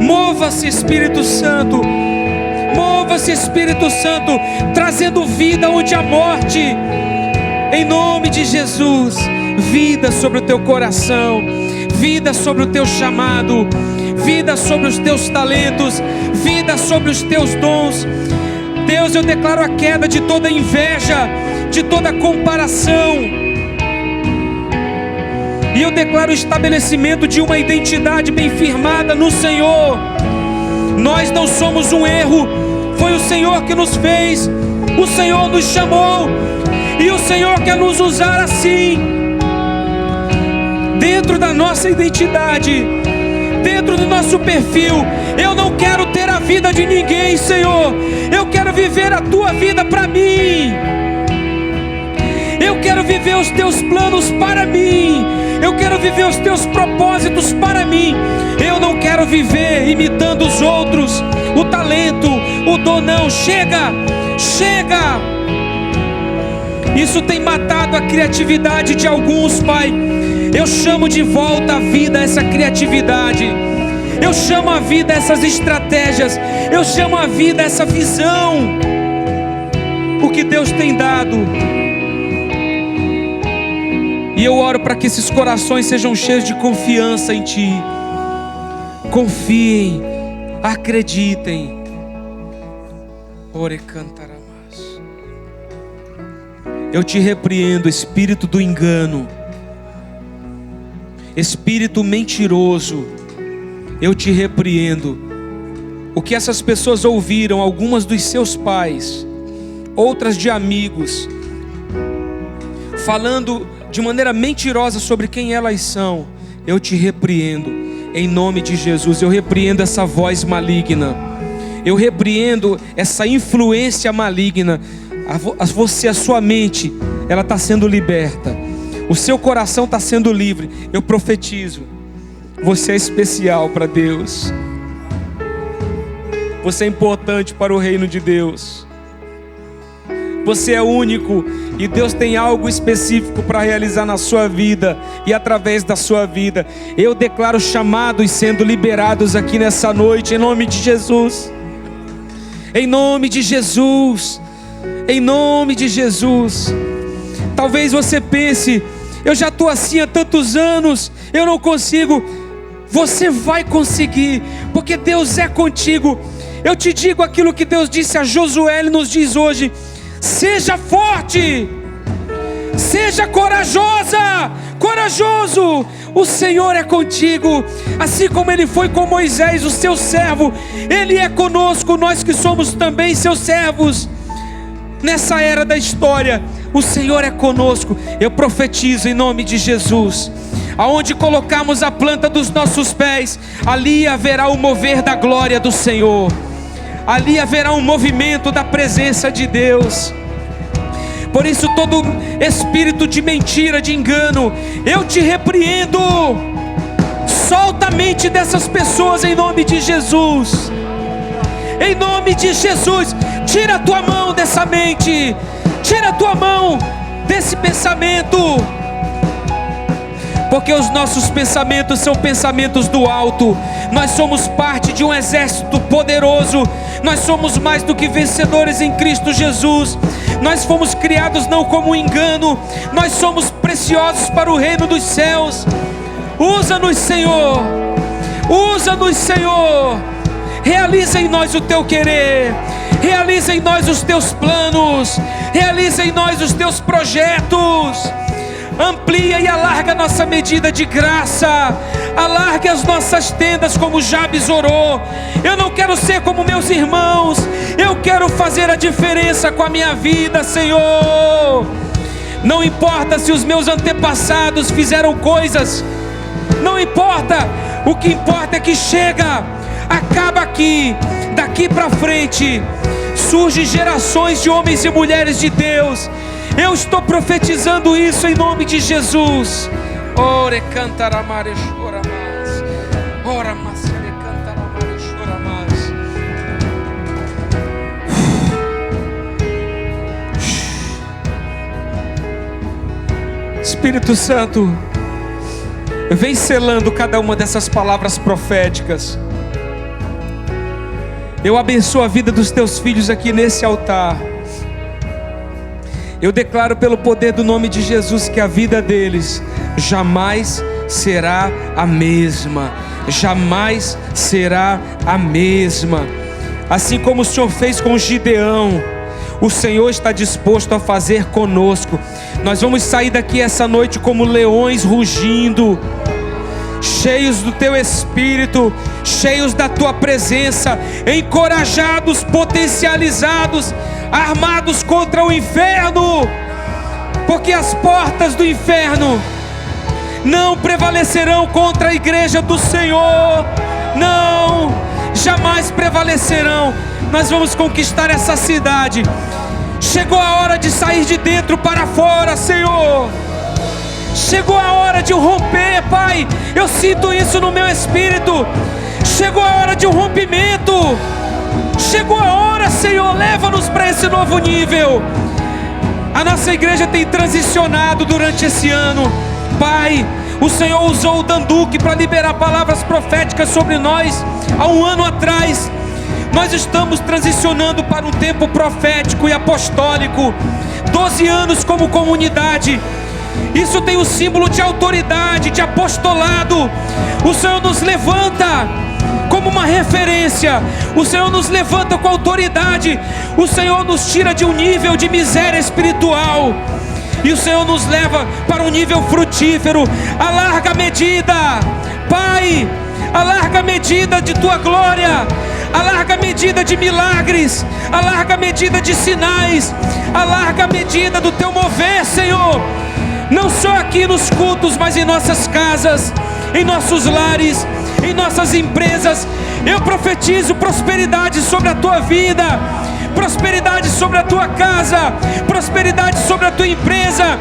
Mova-se, Espírito Santo. Mova-se, Espírito Santo, trazendo vida onde há morte. Em nome de Jesus. Vida sobre o teu coração, vida sobre o teu chamado, vida sobre os teus talentos, vida sobre os teus dons. Deus, eu declaro a queda de toda inveja, de toda comparação, e eu declaro o estabelecimento de uma identidade bem firmada no Senhor. Nós não somos um erro, foi o Senhor que nos fez, o Senhor nos chamou, e o Senhor quer nos usar assim. Dentro da nossa identidade, dentro do nosso perfil. Eu não quero ter a vida de ninguém, Senhor. Eu quero viver a Tua vida para mim. Eu quero viver os Teus planos para mim. Eu quero viver os Teus propósitos para mim. Eu não quero viver imitando os outros, o talento, o dom. Não, chega, chega. Isso tem matado a criatividade de alguns, Pai. Eu chamo de volta à vida essa criatividade. Eu chamo a vida essas estratégias. Eu chamo a vida essa visão. o que Deus tem dado. E eu oro para que esses corações sejam cheios de confiança em Ti. Confiem, acreditem. Ore cantaramas. Eu te repreendo, espírito do engano, espírito mentiroso. Eu te repreendo. O que essas pessoas ouviram, algumas dos seus pais, outras de amigos, falando de maneira mentirosa sobre quem elas são, eu te repreendo, em nome de Jesus. Eu repreendo essa voz maligna, eu repreendo essa influência maligna. A sua mente, ela está sendo liberta, o seu coração está sendo livre. Eu profetizo, você é especial para Deus, você é importante para o reino de Deus, você é único e Deus tem algo específico para realizar na sua vida e através da sua vida. Eu declaro chamados sendo liberados aqui nessa noite, em nome de Jesus, em nome de Jesus, em nome de Jesus. Talvez você pense: eu já estou assim há tantos anos, eu não consigo. Você vai conseguir, porque Deus é contigo. Eu te digo aquilo que Deus disse a Josué, Ele nos diz hoje: seja forte, seja corajosa, corajoso, o Senhor é contigo. Assim como Ele foi com Moisés, o seu servo, Ele é conosco, nós que somos também seus servos. Nessa era da história, o Senhor é conosco. Eu profetizo em nome de Jesus, aonde colocarmos a planta dos nossos pés, ali haverá o mover da glória do Senhor, ali haverá um movimento da presença de Deus. Por isso, todo espírito de mentira, de engano, eu te repreendo. Solta a mente dessas pessoas em nome de Jesus. Em nome de Jesus, tira a tua mão dessa mente, tira a tua mão desse pensamento, porque os nossos pensamentos são pensamentos do alto. Nós somos parte de um exército poderoso, nós somos mais do que vencedores em Cristo Jesus. Nós fomos criados não como um engano, nós somos preciosos para o reino dos céus. Usa-nos, Senhor, usa-nos, Senhor. Realiza em nós o teu querer, realiza em nós os teus planos, realiza em nós os teus projetos. Amplia e alarga a nossa medida de graça, alargue as nossas tendas como Jabes orou. Eu não quero ser como meus irmãos, eu quero fazer a diferença com a minha vida, Senhor. Não importa se os meus antepassados fizeram coisas, não importa, o que importa é que chega, acaba aqui, daqui para frente surgem gerações de homens e mulheres de Deus. Eu estou profetizando isso em nome de Jesus. Ore cantaramare choramas, ora masere cantaramare choramas. Espírito Santo, vem selando cada uma dessas palavras proféticas. Eu abençoo a vida dos teus filhos aqui nesse altar. Eu declaro pelo poder do nome de Jesus que a vida deles jamais será a mesma. Jamais será a mesma. Assim como o Senhor fez com Gideão, o Senhor está disposto a fazer conosco. Nós vamos sair daqui essa noite como leões rugindo, cheios do teu Espírito, cheios da tua presença, encorajados, potencializados, armados contra o inferno, porque as portas do inferno não prevalecerão contra a igreja do Senhor. Não, jamais prevalecerão. Nós vamos conquistar essa cidade. Chegou a hora de sair de dentro para fora, Senhor. Chegou a hora de romper, Pai. Eu sinto isso no meu espírito. Chegou a hora de um rompimento. Chegou a hora, Senhor. Leva-nos para esse novo nível. A nossa igreja tem transicionado durante esse ano, Pai. O Senhor usou o Danduque para liberar palavras proféticas sobre nós há um ano atrás. Nós estamos transicionando para um tempo profético e apostólico. 12 anos como comunidade. Isso tem o símbolo de autoridade, de apostolado. O Senhor nos levanta como uma referência. O Senhor nos levanta com autoridade. O Senhor nos tira de um nível de miséria espiritual, e o Senhor nos leva para um nível frutífero. Alarga a medida, Pai. Alarga a medida de Tua glória. Alarga a medida de milagres. Alarga a medida de sinais. Alarga a medida do Teu mover, Senhor. Não só aqui nos cultos, mas em nossas casas, em nossos lares, em nossas empresas. Eu profetizo prosperidade sobre a tua vida, prosperidade sobre a tua casa, prosperidade sobre a tua empresa,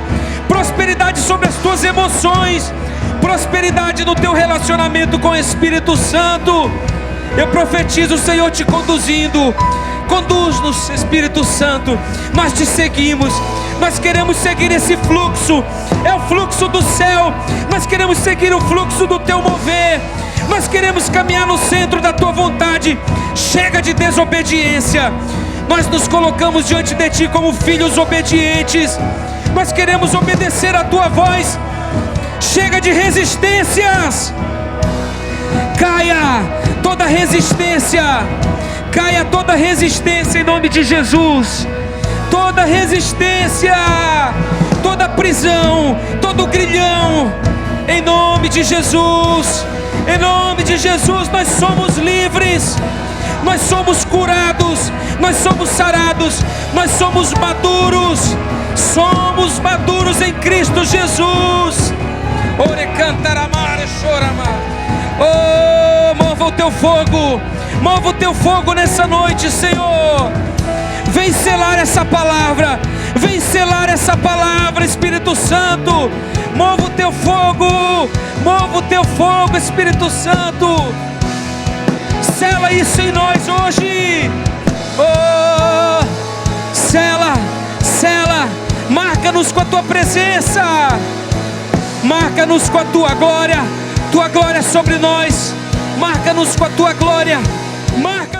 prosperidade sobre as tuas emoções, prosperidade no teu relacionamento com o Espírito Santo. Eu profetizo o Senhor te conduzindo. Conduz-nos, Espírito Santo. Nós te seguimos. Nós queremos seguir esse fluxo. É o fluxo do céu. Nós queremos seguir o fluxo do teu mover. Nós queremos caminhar no centro da tua vontade. Chega de desobediência. Nós nos colocamos diante de ti como filhos obedientes. Nós queremos obedecer a tua voz. Chega de resistências. Caia toda resistência. Caia toda resistência em nome de Jesus. Toda resistência, toda prisão, todo grilhão, em nome de Jesus. Em nome de Jesus nós somos livres. Nós somos curados. Nós somos sarados. Nós somos maduros. Somos maduros em Cristo Jesus. Ore cantaramare choramar. Oh, mova o teu fogo. Mova o teu fogo nessa noite, Senhor. Vem selar essa palavra. Vem selar essa palavra, Espírito Santo. Mova o teu fogo. Mova o teu fogo, Espírito Santo. Sela isso em nós hoje. Oh, sela, sela. Marca-nos com a tua presença. Marca-nos com a tua glória. Tua glória sobre nós. Marca-nos com a tua glória. Marca